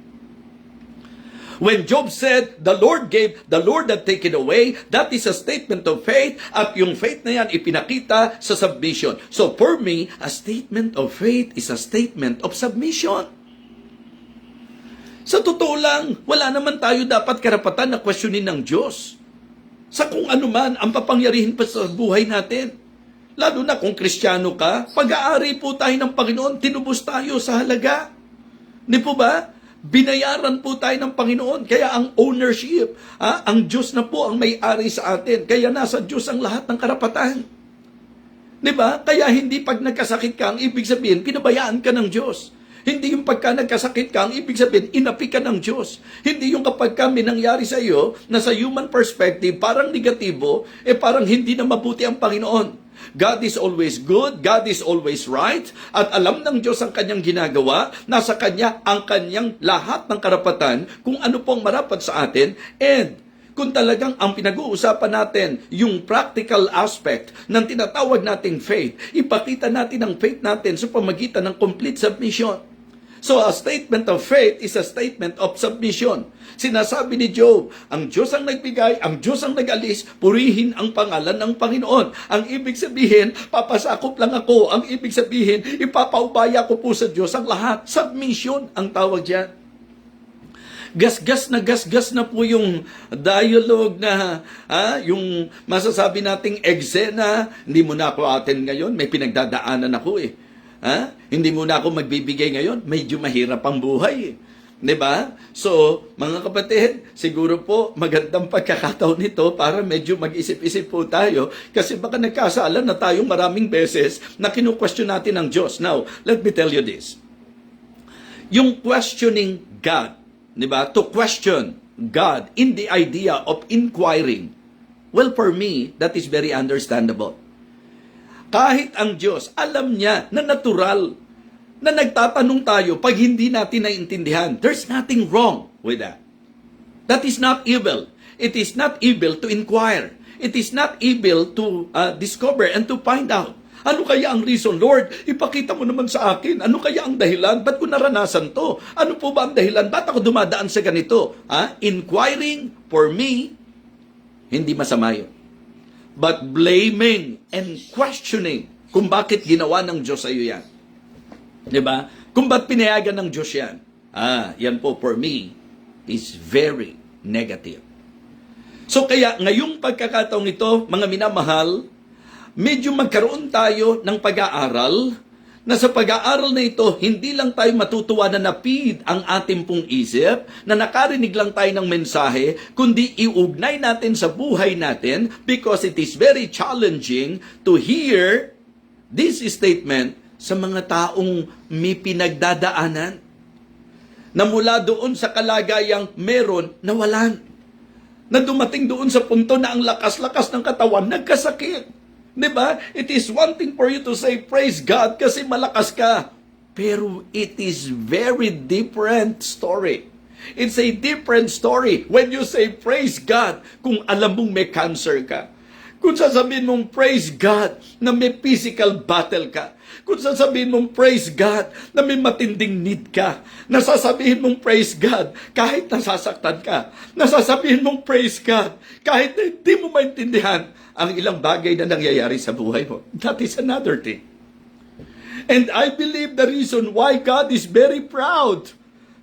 When Job said, the Lord gave, the Lord had taken away, that is a statement of faith, at yung faith na yan ipinakita sa submission. So for me, a statement of faith is a statement of submission. Sa totoo lang, wala naman tayo dapat karapatan na questionin ng Diyos sa kung ano man ang papangyarihin pa sa buhay natin. Lalo na kung Kristiyano ka, pag-aari po tayo ng Panginoon, tinubos tayo sa halaga. Di po ba? Binayaran po tayo ng Panginoon. Kaya ang ownership, ang Diyos na po ang may-ari sa atin. Kaya nasa Diyos ang lahat ng karapatan. Di ba? Kaya hindi pag nagkasakit ka, ang ibig sabihin, pinabayaan ka ng Diyos. Hindi yung pagka nagkasakit ka, ang ibig sabihin, inapi ka ng Diyos. Hindi yung kapag may nangyari sa iyo, na sa human perspective, parang negatibo, parang hindi na mabuti ang Panginoon. God is always good, God is always right, at alam ng Diyos ang kanyang ginagawa, nasa kanya ang kanyang lahat ng karapatan, kung ano pong marapat sa atin, and kung talagang ang pinag-uusapan natin, yung practical aspect ng tinatawag nating faith, ipakita natin ang faith natin sa pamagitan ng complete submission. So a statement of faith is a statement of submission. Sinasabi ni Job, ang Diyos ang nagbigay, ang Diyos ang nag-alis, purihin ang pangalan ng Panginoon. Ang ibig sabihin, papasakop lang ako. Ang ibig sabihin, ipapaubaya ko po sa Diyos ang lahat. Submission ang tawag diyan. Gasgas na po yung dialogue na, yung masasabi nating eksena, hindi mo na ako atin ngayon, may pinagdadaanan ako Hindi mo na ako magbibigay ngayon, medyo mahirap ang buhay Diba? So, mga kapatid, siguro po magandang pagkakataon nito para medyo mag-isip-isip po tayo kasi baka nagkasala na tayong maraming beses na kinu-question natin ang Diyos. Now, let me tell you this. Yung questioning God, diba? To question God in the idea of inquiring, well, for me, that is very understandable. Kahit ang Diyos, alam niya na natural na nagtatanong tayo pag hindi natin naiintindihan. There's nothing wrong with that. That is not evil. It is not evil to inquire. It is not evil to discover and to find out. Ano kaya ang reason? Lord, ipakita mo naman sa akin. Ano kaya ang dahilan? Ba't ko naranasan to? Ano po ba ang dahilan? Ba't ako dumadaan sa ganito? Inquiring, for me, hindi masama yun. But blaming and questioning kung bakit ginawa ng Diyos sa iyo yan. Diba? Kung ba't pinayagan ng Diyos yan? Yan po for me is very negative. So kaya ngayong pagkakataong ito, mga minamahal, medyo magkaroon tayo ng pag-aaral na sa pag-aaral na ito, hindi lang tayo matutuwa na napid ang ating pong isip, na nakarinig lang tayo ng mensahe, kundi iugnay natin sa buhay natin because it is very challenging to hear this statement sa mga taong may pinagdadaanan na mula doon sa kalagayang meron, nawalan. Na dumating doon sa punto na ang lakas-lakas ng katawan, nagkasakit. Diba? It is one thing for you to say, praise God, kasi malakas ka. Pero it is very different story. It's a different story when you say, praise God, kung alam mong may cancer ka. Kung sasabihin mong praise God na may physical battle ka. Kung sasabihin mong praise God na may matinding need ka. Nasasabihin mong praise God kahit nasasaktan ka. Nasasabihin mong praise God kahit na hindi mo maintindihan ang ilang bagay na nangyayari sa buhay mo. That is another thing. And I believe the reason why God is very proud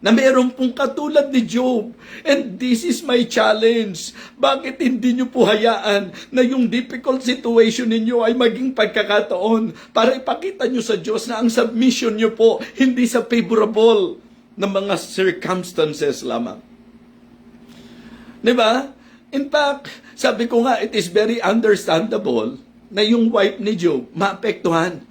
na meron pong katulad ni Job. And this is my challenge. Bakit hindi nyo po hayaan na yung difficult situation ninyo ay maging pagkakataon para ipakita nyo sa Diyos na ang submission nyo po hindi sa favorable na mga circumstances lamang. Diba? In fact, sabi ko nga, it is very understandable na yung wife ni Job maapektuhan.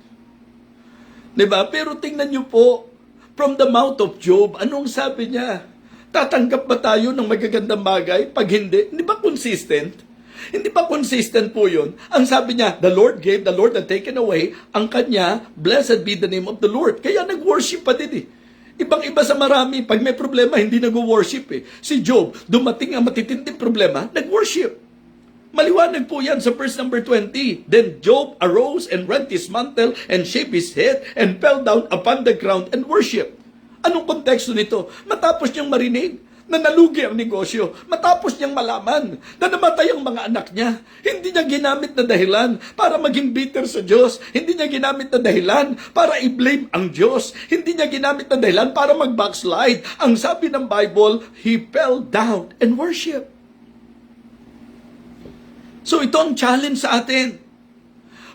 Diba? Pero tingnan nyo po, from the mouth of Job, anong sabi niya? Tatanggap ba tayo ng magagandang bagay? Pag hindi ba consistent? Hindi ba consistent po yun? Ang sabi niya, the Lord gave, the Lord had taken away. Ang kanya, blessed be the name of the Lord. Kaya nag-worship pa din eh. Ibang-iba sa marami, pag may problema, hindi nag-worship eh. Si Job, dumating ang matitinding problema, nag-worship. Maliwanag po yan sa verse number 20. Then Job arose and rent his mantle and shaved his head and fell down upon the ground and worshiped. Anong konteksto nito? Matapos niyang marinig na nalugi ang negosyo, matapos niyang malaman na namatay ang mga anak niya, hindi niya ginamit na dahilan para maging bitter sa Diyos, hindi niya ginamit na dahilan para i-blame ang Diyos, hindi niya ginamit na dahilan para mag-backslide. Ang sabi ng Bible, he fell down and worshiped. So ito ang challenge sa atin.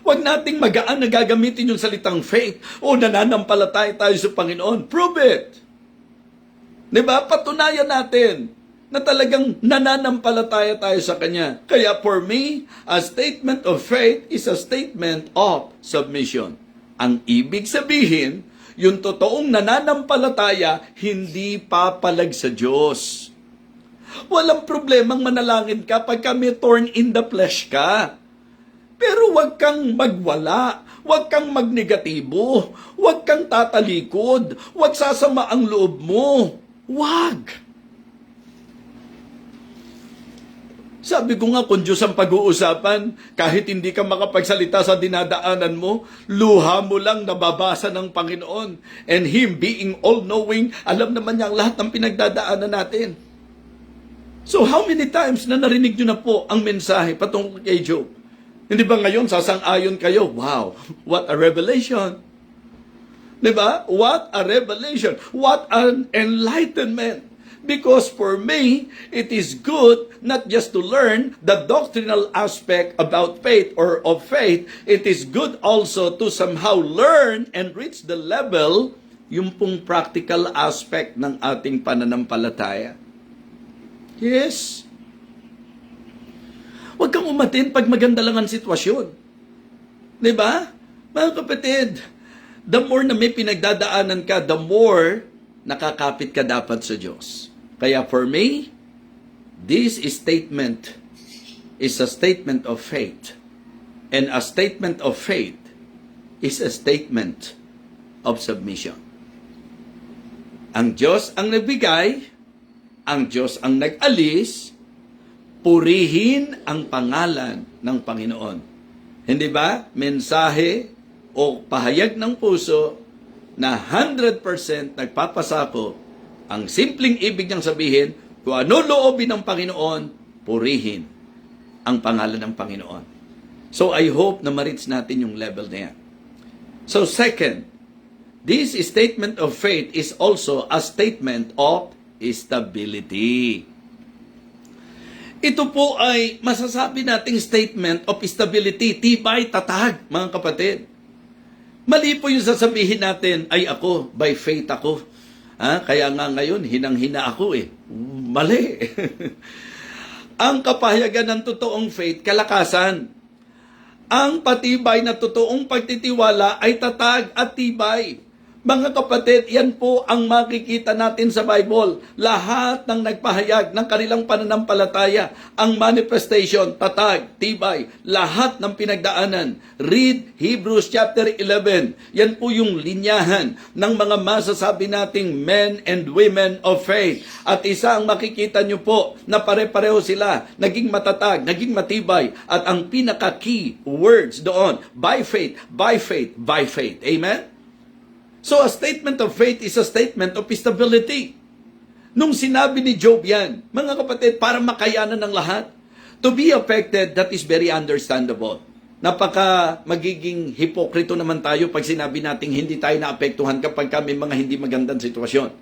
Huwag nating magaan na gagamitin yung salitang faith o nananampalataya tayo sa Panginoon. Prove it. Diba? Patunayan natin na talagang nananampalataya tayo sa Kanya. Kaya for me, a statement of faith is a statement of submission. Ang ibig sabihin, yung totoong nananampalataya, hindi papalag sa Diyos. Walang problemang manalangin ka pagka may thorn in the flesh ka. Pero huwag kang magwala, huwag kang magnegatibo, huwag kang tatalikod, huwag sasama ang loob mo. Huwag. Sabi ko nga, kung Diyos ang pag-uusapan, kahit hindi ka makapagsalita sa dinadaanan mo, luha mo lang nababasa ng Panginoon. And Him being all-knowing, alam naman niya ang lahat ng pinagdadaanan natin. So how many times na narinig nyo na po ang mensahe patungkol kay Job? Hindi ba ngayon sasang-ayon kayo? Wow, what a revelation. Diba? What a revelation. What an enlightenment. Because for me, it is good not just to learn the doctrinal aspect about faith or of faith. It is good also to somehow learn and reach the level, yung pong practical aspect ng ating pananampalataya. Yes. Huwag kang umatin pag maganda lang ang sitwasyon. Diba? Mga kapatid, the more na may pinagdadaanan ka, the more nakakapit ka dapat sa Diyos. Kaya for me, this statement is a statement of faith. And a statement of faith is a statement of submission. Ang Diyos ang nagbigay, ang Diyos ang nag-alis, purihin ang pangalan ng Panginoon. Hindi ba? Mensahe o pahayag ng puso na 100% nagpapasako. Ang simpleng ibig niyang sabihin, kung ano loobin ng Panginoon, purihin ang pangalan ng Panginoon. So I hope na ma-reach natin yung level na yan. So second, this statement of faith is also a statement of stability. Ito po ay masasabi nating statement of stability, tibay, tatag, mga kapatid. Mali po yung sasabihin natin, ay ako, by faith ako. Kaya nga ngayon, hinang-hina ako eh. Mali. Ang kapahayagan ng totoong faith, kalakasan. Ang patibay na totoong pagtitiwala ay tatag at tibay. Mga kapatid, yan po ang makikita natin sa Bible. Lahat ng nagpahayag ng kanilang pananampalataya, ang manifestation, tatag, tibay, lahat ng pinagdaanan. Read Hebrews chapter 11. Yan po yung linyahan ng mga masasabi nating men and women of faith. At isa ang makikita nyo po na pare-pareho sila, naging matatag, naging matibay. At ang pinaka-key words doon, by faith, by faith, by faith. Amen? So a statement of faith is a statement of stability. Nung sinabi ni Job yan, mga kapatid, para makayanan ng lahat, to be affected, that is very understandable. Napaka magiging hipokrito naman tayo pag sinabi nating hindi tayo naapektuhan kapag may mga hindi magandang sitwasyon.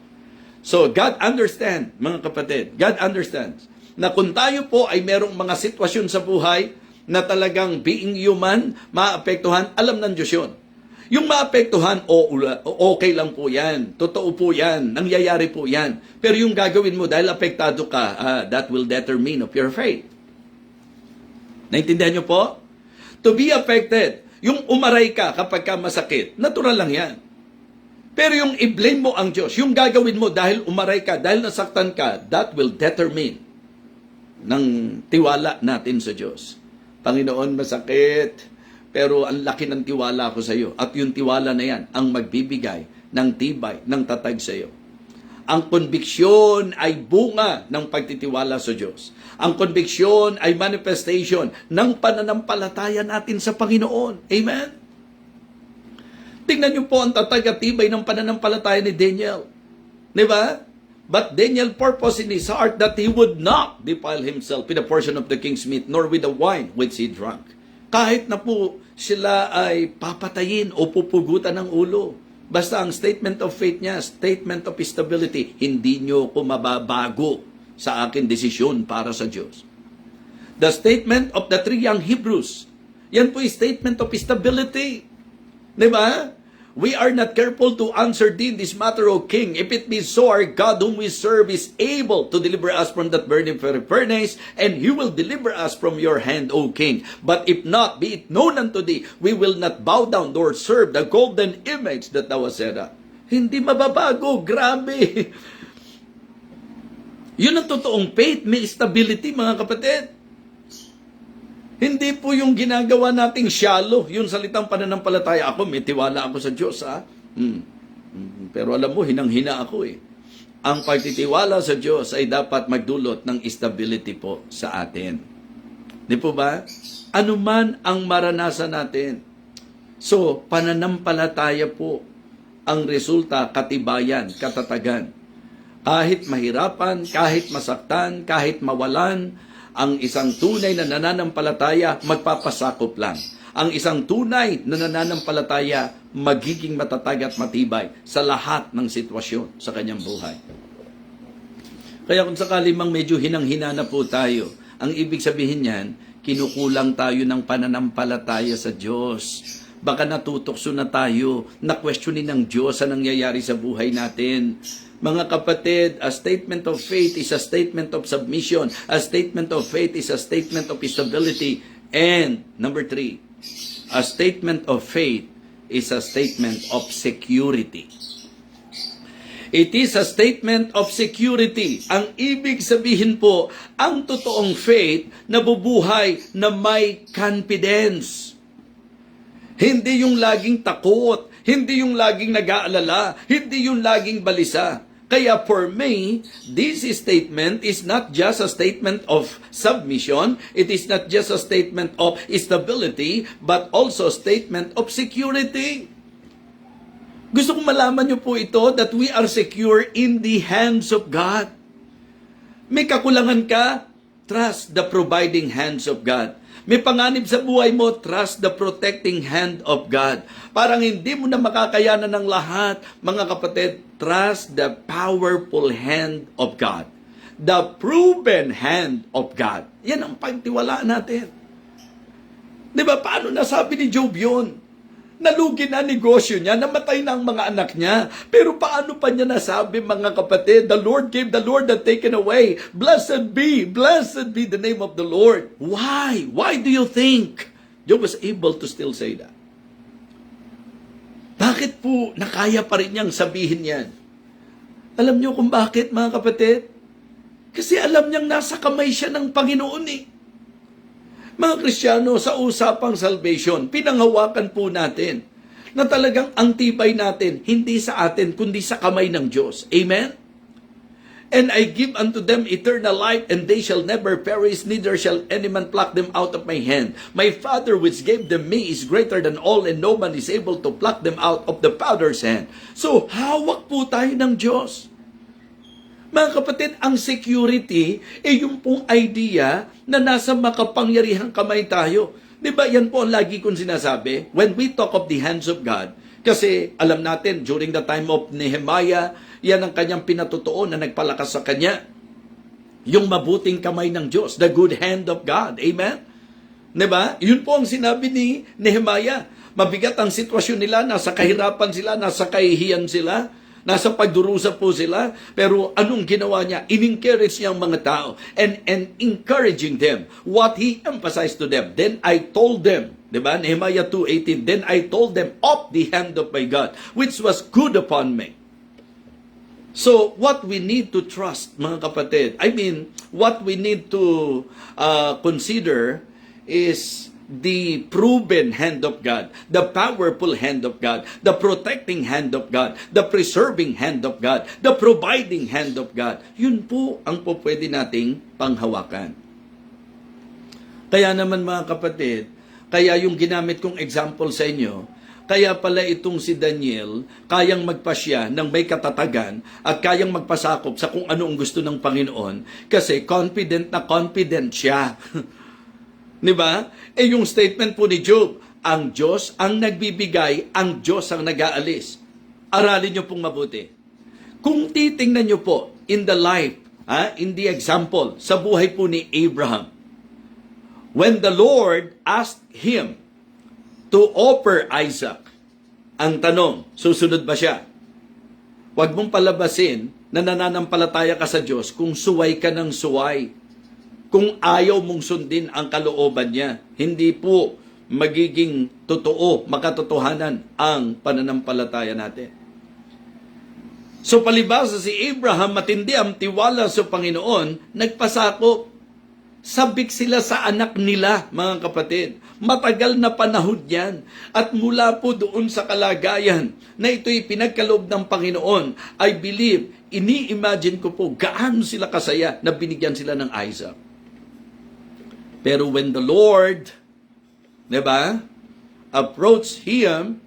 So God understands, mga kapatid, God understands na kung tayo po ay merong mga sitwasyon sa buhay na talagang being human, maapektuhan, alam ng Diyos yun. Yung maapektuhan, okay lang po yan. Totoo po yan. Nangyayari po yan. Pero yung gagawin mo dahil apektado ka, that will determine of your faith. Naintindihan nyo po? To be affected. Yung umaray ka kapag ka masakit, natural lang yan. Pero yung i-blame mo ang Diyos, yung gagawin mo dahil umaray ka, dahil nasaktan ka, that will determine ng tiwala natin sa Diyos. Panginoon, masakit, pero ang laki ng tiwala ko sa iyo. At yung tiwala na yan, ang magbibigay ng tibay, ng tatag sa iyo. Ang konbiksyon ay bunga ng pagtitiwala sa Diyos. Ang konbiksyon ay manifestation ng pananampalataya natin sa Panginoon. Amen? Tingnan niyo po ang tatag at tibay ng pananampalataya ni Daniel. Di ba? But Daniel purposed in his heart that he would not defile himself with a portion of the king's meat, nor with the wine which he drank. Kahit na po sila ay papatayin o pupugutan ng ulo. Basta ang statement of faith niya, statement of stability, hindi niyo ko mababago sa akin desisyon para sa Diyos. The statement of the three young Hebrews, yan po is statement of stability. Di ba? We are not careful to answer thee in this matter, O King. If it be so, our God whom we serve is able to deliver us from that burning furnace, and he will deliver us from your hand, O King. But if not, be it known unto thee, we will not bow down nor serve the golden image that thou hast set up. Hindi mababago. Grabe. Yun ang totoong faith. May stability, mga kapatid. Hindi po yung ginagawa nating shallow, yung salitang pananampalataya. Ako, may tiwala ako sa Diyos, ha? Pero alam mo, hinang-hina ako, eh. Ang pagtitiwala sa Diyos ay dapat magdulot ng stability po sa atin. Di po ba? Ano man ang maranasan natin. So, pananampalataya po ang resulta, katibayan, katatagan. Kahit mahirapan, kahit masaktan, kahit mawalan, ang isang tunay na nananampalataya, magpapasakop lang. Ang isang tunay na nananampalataya, magiging matatag at matibay sa lahat ng sitwasyon sa kanyang buhay. Kaya kung sakali mang medyo hinang-hina na po tayo, ang ibig sabihin niyan, kinukulang tayo ng pananampalataya sa Diyos. Baka natutokso na tayo, na-questionin ng Diyos ang nangyayari sa buhay natin. Mga kapatid, a statement of faith is a statement of submission. A statement of faith is a statement of stability. And, number 3, a statement of faith is a statement of security. It is a statement of security. Ang ibig sabihin po, ang totoong faith na bubuhay na may confidence. Hindi yung laging takot, hindi yung laging nag-aalala, hindi yung laging balisa. Kaya for me, this statement is not just a statement of submission, it is not just a statement of stability, but also a statement of security. Gusto kong malaman niyo po ito that we are secure in the hands of God. May kakulangan ka, trust the providing hands of God. May panganib sa buhay mo, trust the protecting hand of God. Parang hindi mo na makakayanan ng lahat, mga kapatid, trust the powerful hand of God. The proven hand of God. Yan ang pagtiwalaan natin. Di ba, paano nasabi ni Job yun? Nalugi na negosyo niya, namatay na ang mga anak niya. Pero paano pa niya nasabi, mga kapatid, the Lord gave, the Lord had taken away. Blessed be the name of the Lord. Why? Why do you think Job was able to still say that? Bakit po nakaya pa rin niyang sabihin yan? Alam niyo kung bakit, mga kapatid? Kasi alam niyang nasa kamay siya ng Panginoon, eh. Mga Kristiyano, sa usapang salvation, pinanghawakan po natin na talagang ang tibay natin, hindi sa atin, kundi sa kamay ng Diyos. Amen? And I give unto them eternal life, and they shall never perish, neither shall any man pluck them out of my hand. My Father which gave them me is greater than all, and no man is able to pluck them out of the Father's hand. So, hawak po tayo ng Diyos. Mga kapatid, ang security ay yung pong idea na nasa makapangyarihang kamay tayo. Di ba, yan po ang lagi kong sinasabi. When we talk of the hands of God, kasi alam natin, during the time of Nehemiah, yan ang kanyang pinatutuo na nagpalakas sa kanya. Yung mabuting kamay ng Diyos, the good hand of God. Amen? Di ba? Yun po ang sinabi ni Nehemiah. Mabigat ang sitwasyon nila, nasa kahirapan sila, nasa kahihiyan sila. Nasa pagdurusa po sila, pero anong ginawa niya? In-encourage niya ang mga tao and encouraging them. What he emphasized to them. Then I told them, Diba? Nehemiah 2:18, then I told them of the hand of my God, which was good upon me. So, what we need to trust, mga kapatid, what we need to consider is the proven hand of God, the powerful hand of God, the protecting hand of God, the preserving hand of God, the providing hand of God. Yun po ang po pwede nating panghawakan. Kaya naman mga kapatid, kaya yung ginamit kong example sa inyo, kaya pala itong si Daniel, kayang magpasya ng may katatagan at kayang magpasakop sa kung ano ang gusto ng Panginoon kasi confident na confident siya. Diba? Yung statement po ni Job, ang Diyos ang nagbibigay, ang Diyos ang nag-aalis. Aralin nyo pong mabuti. Kung titingnan nyo po in the life, in the example, sa buhay po ni Abraham, when the Lord asked him to offer Isaac, ang tanong, susunod ba siya? Huwag mong palabasin na nananampalataya ka sa Diyos kung suway ka ng suway. Kung ayaw mong sundin ang kalooban niya, hindi po magiging totoo, makatotohanan ang pananampalataya natin. So palibhasa si Abraham, matindi ang tiwala sa Panginoon, nagpasakop. Sabik sila sa anak nila, mga kapatid. Matagal na panahon yan. At mula po doon sa kalagayan na ito'y pinagkaloob ng Panginoon, I believe, ini-imagine ko po gaano sila kasaya na binigyan sila ng Isaac. Pero when the Lord, diba, approached him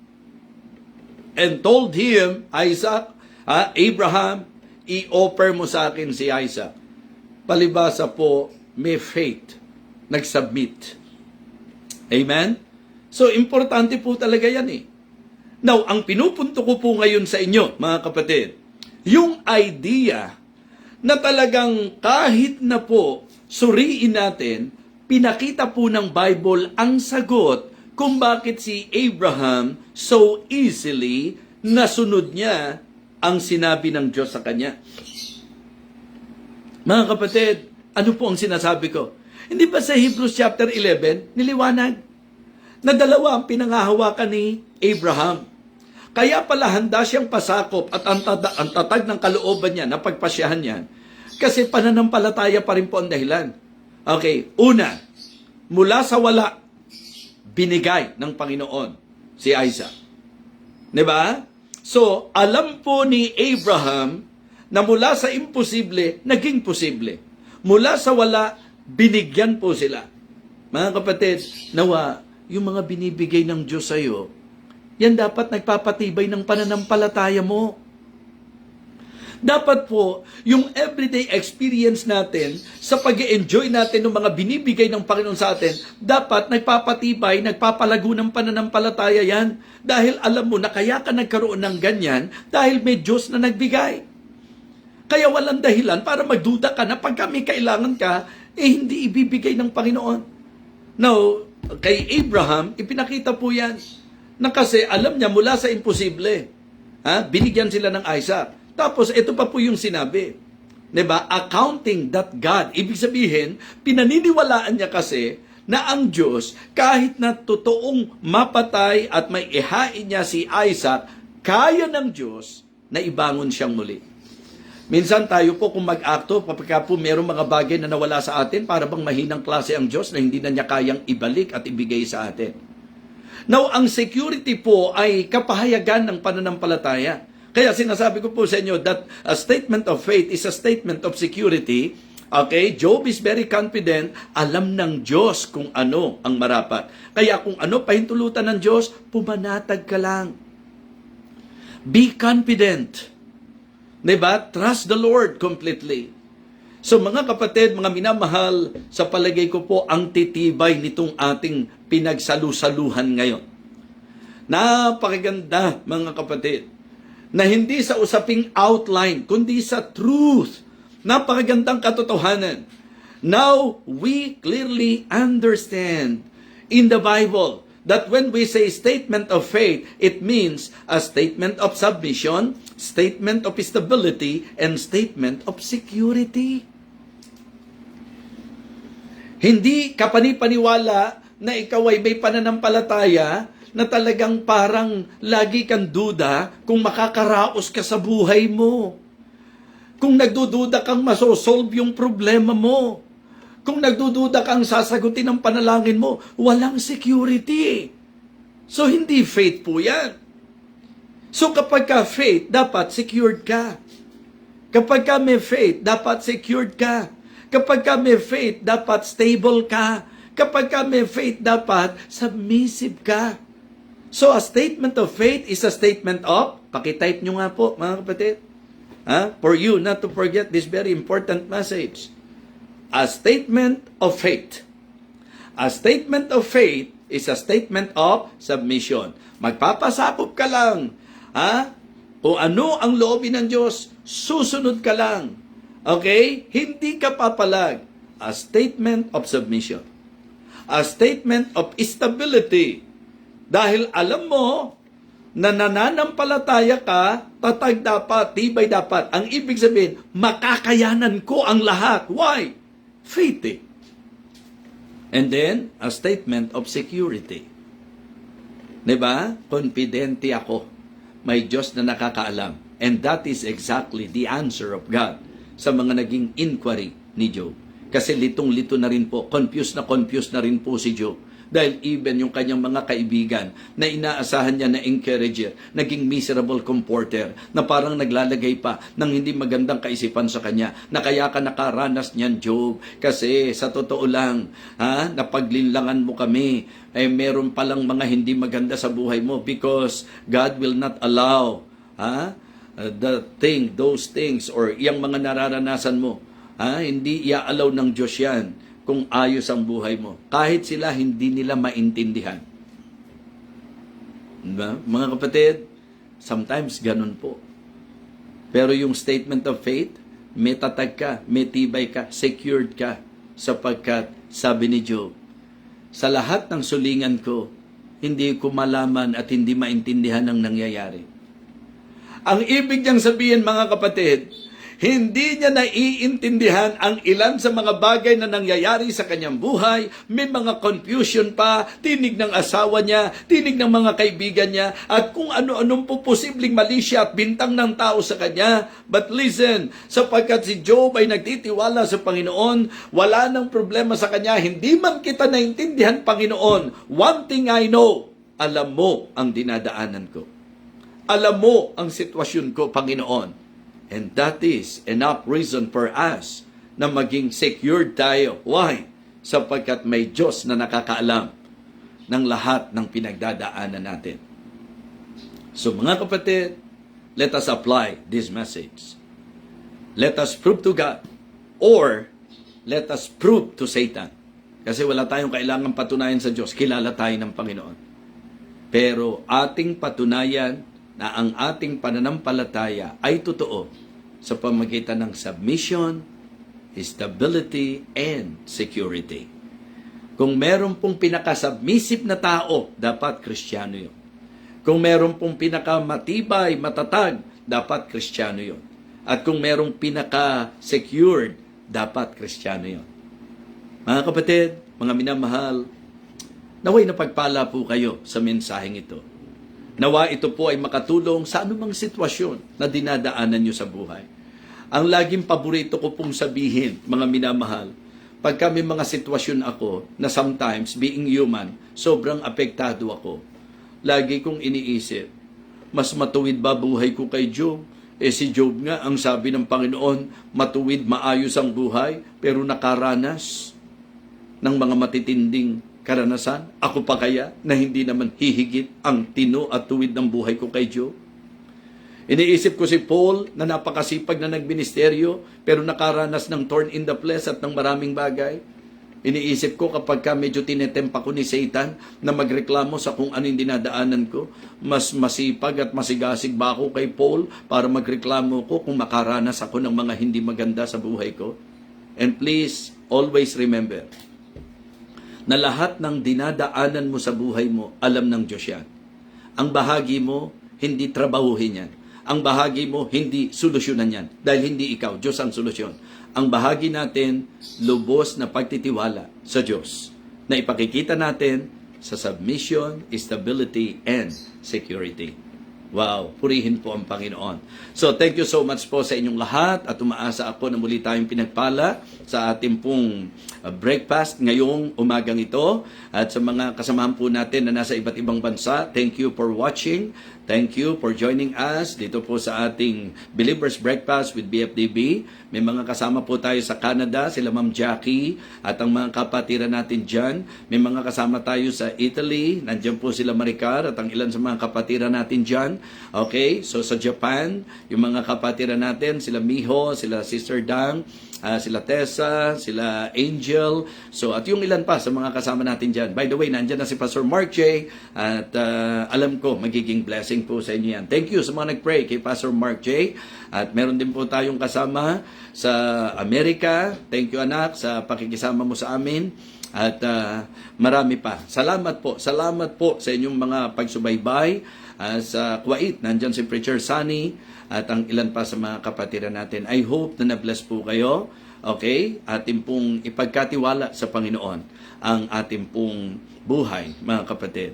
and told him, Isaac, Abraham, i-offer mo sa akin si Isaac. Palibhasa po, may faith, nag-submit. Amen? So, importante po talaga yan eh. Now, ang pinupunto ko po ngayon sa inyo, mga kapatid, yung idea na talagang kahit na po suriin natin, pinakita po ng Bible ang sagot kung bakit si Abraham so easily nasunod niya ang sinabi ng Diyos sa kanya. Mga kapatid, ano po ang sinasabi ko? Hindi ba sa Hebrews chapter 11, niliwanag na dalawa ang pinangahawakan ni Abraham. Kaya pala handa siyang pasakop at ang tatag ng kalooban niya, napagpasyahan niya, kasi pananampalataya pa rin po ang dahilan. Okay, una, mula sa wala, binigay ng Panginoon si Isaac. Diba? So, alam po ni Abraham na mula sa imposible, naging posible. Mula sa wala, binigyan po sila. Mga kapatid, nawa, yung mga binibigay ng Diyos sa iyo, yan dapat nagpapatibay ng pananampalataya mo. Dapat po, yung everyday experience natin sa pag-enjoy natin ng mga binibigay ng Panginoon sa atin, dapat nagpapatibay, nagpapalago ng pananampalataya yan. Dahil alam mo na kaya ka nagkaroon ng ganyan dahil may Diyos na nagbigay. Kaya walang dahilan para magduda ka na pag kami kailangan ka, hindi ibibigay ng Panginoon. Now, kay Abraham, ipinakita po yan na kasi alam niya mula sa imposible. Binigyan sila ng Isaac. Tapos, ito pa po yung sinabi. Diba? Accounting that God. Ibig sabihin, pinaniniwalaan niya kasi na ang Diyos, kahit na totoong mapatay at may ihain niya si Isaac, kaya ng Diyos na ibangon siyang muli. Minsan tayo po kung mag-akto, kapag po mayroong mga bagay na nawala sa atin, para bang mahinang klase ang Diyos na hindi na niya kayang ibalik at ibigay sa atin. Now, ang security po ay kapahayagan ng pananampalataya. Kaya sinasabi ko po sa inyo that a statement of faith is a statement of security. Okay? Job is very confident, alam ng Diyos kung ano ang marapat. Kaya kung ano pahintulutan ng Diyos, pumanatag ka lang. Be confident. Diba? Trust the Lord completely. So mga kapatid, mga minamahal, sa palagay ko po ang titibay nitong ating pinagsalusaluhan ngayon. Napakaganda mga kapatid, na hindi sa usaping outline, kundi sa truth. Napakagandang katotohanan. Now, we clearly understand in the Bible that when we say statement of faith, it means a statement of submission, statement of stability, and statement of security. Hindi kapanipaniwala na ikaw ay may pananampalataya na talagang parang lagi kang duda kung makakaraos ka sa buhay mo. Kung nagdududa kang masosolve yung problema mo. Kung nagdududa kang sasagutin ang panalangin mo, walang security. So, hindi faith po yan. So, kapag ka faith, dapat secured ka. Kapag ka may faith, dapat secured ka. Kapag ka may faith, dapat stable ka. Kapag ka may faith, dapat submissive ka. So, a statement of faith is a statement of, pakitype nyo nga po, mga kapatid. For you not to forget this very important message. A statement of faith. A statement of faith is a statement of submission. Magpapasapop ka lang. Kung ano ang loobin ng Diyos, susunod ka lang. Okay? Hindi ka papalag. A statement of submission. A statement of stability. Dahil alam mo na nananampalataya ka, tatag dapat, tibay dapat. Ang ibig sabihin, makakayanan ko ang lahat. Why? Faith eh. And then, a statement of security. Diba? Confidente ako. May Diyos na nakakaalam. And that is exactly the answer of God sa mga naging inquiry ni Job. Kasi litong-lito na rin po, confused na rin po si Job. Dahil even yung kanyang mga kaibigan na inaasahan niya na encourager, naging miserable comforter, na parang naglalagay pa ng hindi magandang kaisipan sa kanya, na kaya ka nakaranas niyan, Job. Kasi sa totoo lang, napaglinlangan mo kami, meron palang mga hindi maganda sa buhay mo because God will not allow those things or yung mga nararanasan mo. Hindi iaalaw ng Diyos yan kung ayos ang buhay mo. Kahit sila hindi nila maintindihan. Diba? Mga kapatid, sometimes ganun po. Pero yung statement of faith, may tatag ka, may tibay ka, secured ka. Sapagkat, sabi ni Job, sa lahat ng sulingan ko, hindi ko malaman at hindi maintindihan ang nangyayari. Ang ibig niyang sabihin, mga kapatid, hindi niya naiintindihan ang ilan sa mga bagay na nangyayari sa kanyang buhay. May mga confusion pa, tinig ng asawa niya, tinig ng mga kaibigan niya, at kung ano-anong po posibleng mali siya at bintang ng tao sa kanya. But listen, sapagkat si Job ay nagtitiwala sa Panginoon, wala nang problema sa kanya, hindi man kita naintindihan, Panginoon. One thing I know, alam mo ang dinadaanan ko. Alam mo ang sitwasyon ko, Panginoon. And that is enough reason for us na maging secured tayo. Why? Sapagkat may Diyos na nakakaalam ng lahat ng pinagdadaanan natin. So mga kapatid, let us apply this message. Let us prove to God or let us prove to Satan. Kasi wala tayong kailangang patunayan sa Diyos. Kilala tayo ng Panginoon. Pero ating patunayan na ang ating pananampalataya ay totoo sa pamagitan ng submission, stability, and security. Kung meron pong pinaka-submissive na tao, dapat Kristiyano yun. Kung meron pong pinaka-matibay, matatag, dapat Kristiyano yun. At kung merong pinaka-secured, dapat Kristiyano yun. Mga kapatid, mga minamahal, naway na pagpala po kayo sa mensaheng ito. Nawa ito po ay makatulong sa anumang sitwasyon na dinadaanan nyo sa buhay. Ang laging paborito ko pong sabihin, mga minamahal, pagka may mga sitwasyon ako na sometimes, being human, sobrang apektado ako. Lagi kong iniisip, mas matuwid ba buhay ko kay Job? Si Job nga, ang sabi ng Panginoon, matuwid, maayos ang buhay, pero nakaranas ng mga matitinding karanasan. Ako pa kaya na hindi naman hihigit ang tino at tuwid ng buhay ko kay Job? Iniisip ko si Paul na napakasipag na nagministeryo pero nakaranas ng thorn in the flesh at ng maraming bagay. Iniisip ko kapag medyo tinetempa ko ni Satan na magreklamo sa kung ano yung dinadaanan ko, mas masipag at masigasig ba ako kay Paul para magreklamo ko kung makaranas ako ng mga hindi maganda sa buhay ko? And please, always remember, na lahat ng dinadaanan mo sa buhay mo, alam ng Diyos yan. Ang bahagi mo, hindi trabahuhin yan. Ang bahagi mo, hindi solusyonan yan. Dahil hindi ikaw, Diyos ang solusyon. Ang bahagi natin, lubos na pagtitiwala sa Diyos. na ipakikita natin sa submission, stability, and security. Wow, purihin po ang Panginoon. So, thank you so much po sa inyong lahat at umaasa ako na muli tayong pinagpala sa ating pong breakfast ngayong umagang ito. At sa mga kasamahan po natin na nasa iba't ibang bansa, thank you for watching. Thank you for joining us dito po sa ating Believers Breakfast with BFDB. May mga kasama po tayo sa Canada, sila Ma'am Jackie at ang mga kapatiran natin dyan. May mga kasama tayo sa Italy, nandiyan po sila Maricar at ang ilan sa mga kapatiran natin dyan. Okay, so sa Japan, yung mga kapatiran natin, sila Miho, sila Sister Dang, sila Tessa, sila Angel, so at yung ilan pa sa mga kasama natin dyan. By the way, nandyan na si Pastor Mark J. At alam ko, magiging blessing po sa inyo yan. Thank you sa mga nag-pray kay Pastor Mark J. At meron din po tayong kasama sa Amerika. Thank you anak sa pakikisama mo sa amin. At marami pa. Salamat po sa inyong mga pagsubaybay. Sa Kuwait, nandyan si Preacher Sunny at ang ilan pa sa mga kapatiran natin. I hope na na-bless po kayo. Okay? Ating pong ipagkatiwala sa Panginoon ang ating pong buhay, mga kapatid.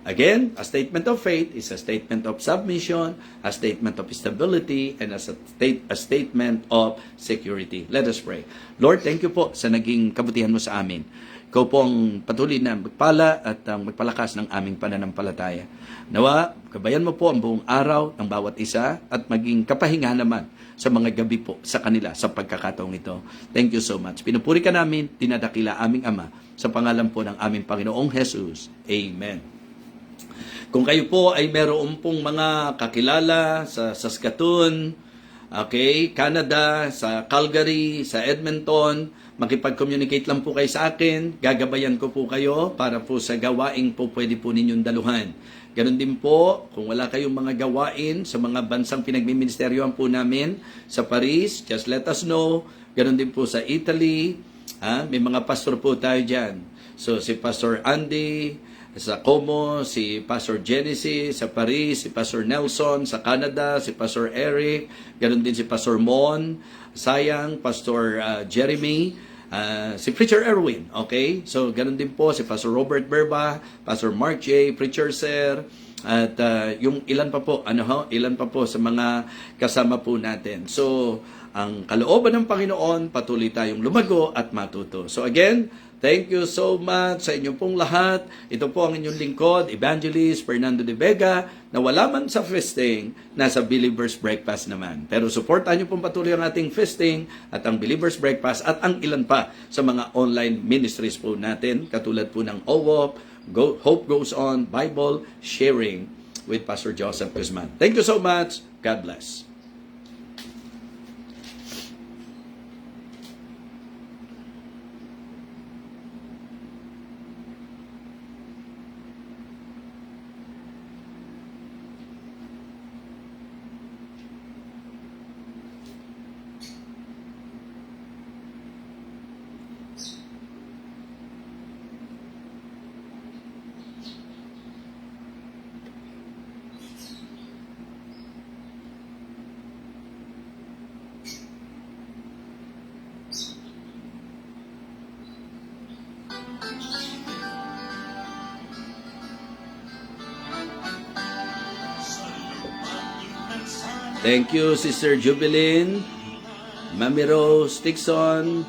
Again, a statement of faith is a statement of submission, a statement of stability, and a statement of security. Let us pray. Lord, thank you po sa naging kabutihan mo sa amin. Ikaw po ang patuloy na magpala at magpalakas ng aming pananampalataya. Nawa, kabayan mo po ang buong araw ng bawat isa at maging kapahinga naman sa mga gabi po sa kanila sa pagkakataong ito. Thank you so much. Pinupuri ka namin, dinadakila aming Ama sa pangalan po ng aming Panginoong Jesus. Amen. Kung kayo po ay meron pong mga kakilala sa Saskatoon, okay, Canada, sa Calgary, sa Edmonton, makipag-communicate lang po kayo sa akin. Gagabayan ko po kayo para po sa gawaing po pwede po ninyong daluhan. Ganon din po, kung wala kayong mga gawain sa mga bansang pinagmiministeryohan po namin sa Paris, just let us know. Ganon din po sa Italy. May mga pastor po tayo dyan. So si Pastor Andy sa Como, si Pastor Genesis sa Paris, si Pastor Nelson sa Canada, si Pastor Eric, ganon din si Pastor Mon, Sayang, Pastor Jeremy, si Preacher Erwin, okay? So, ganun din po si Pastor Robert Berba, Pastor Mark J, Preacher Sir, at yung ilan pa po, ilan pa po sa mga kasama po natin. So, ang kalooban ng Panginoon, patuloy tayong lumago at matuto. So again, thank you so much sa inyong pong lahat. Ito po ang inyong lingkod, Evangelist Fernando de Vega, na wala man sa feasting, nasa Believers Breakfast naman. Pero supportan niyo pong patuloy ang ating feasting at ang Believers Breakfast at ang ilan pa sa mga online ministries po natin, katulad po ng OWOP, Hope Goes On, Bible Sharing with Pastor Joseph Guzman. Thank you so much. God bless. Thank you, Sister Jubilin, Mami Rose Tixon,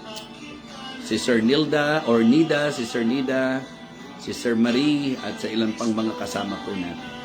Sister Nilda or Nida, Sister Nida, Sister Marie, at sa ilang pang mga kasama po natin.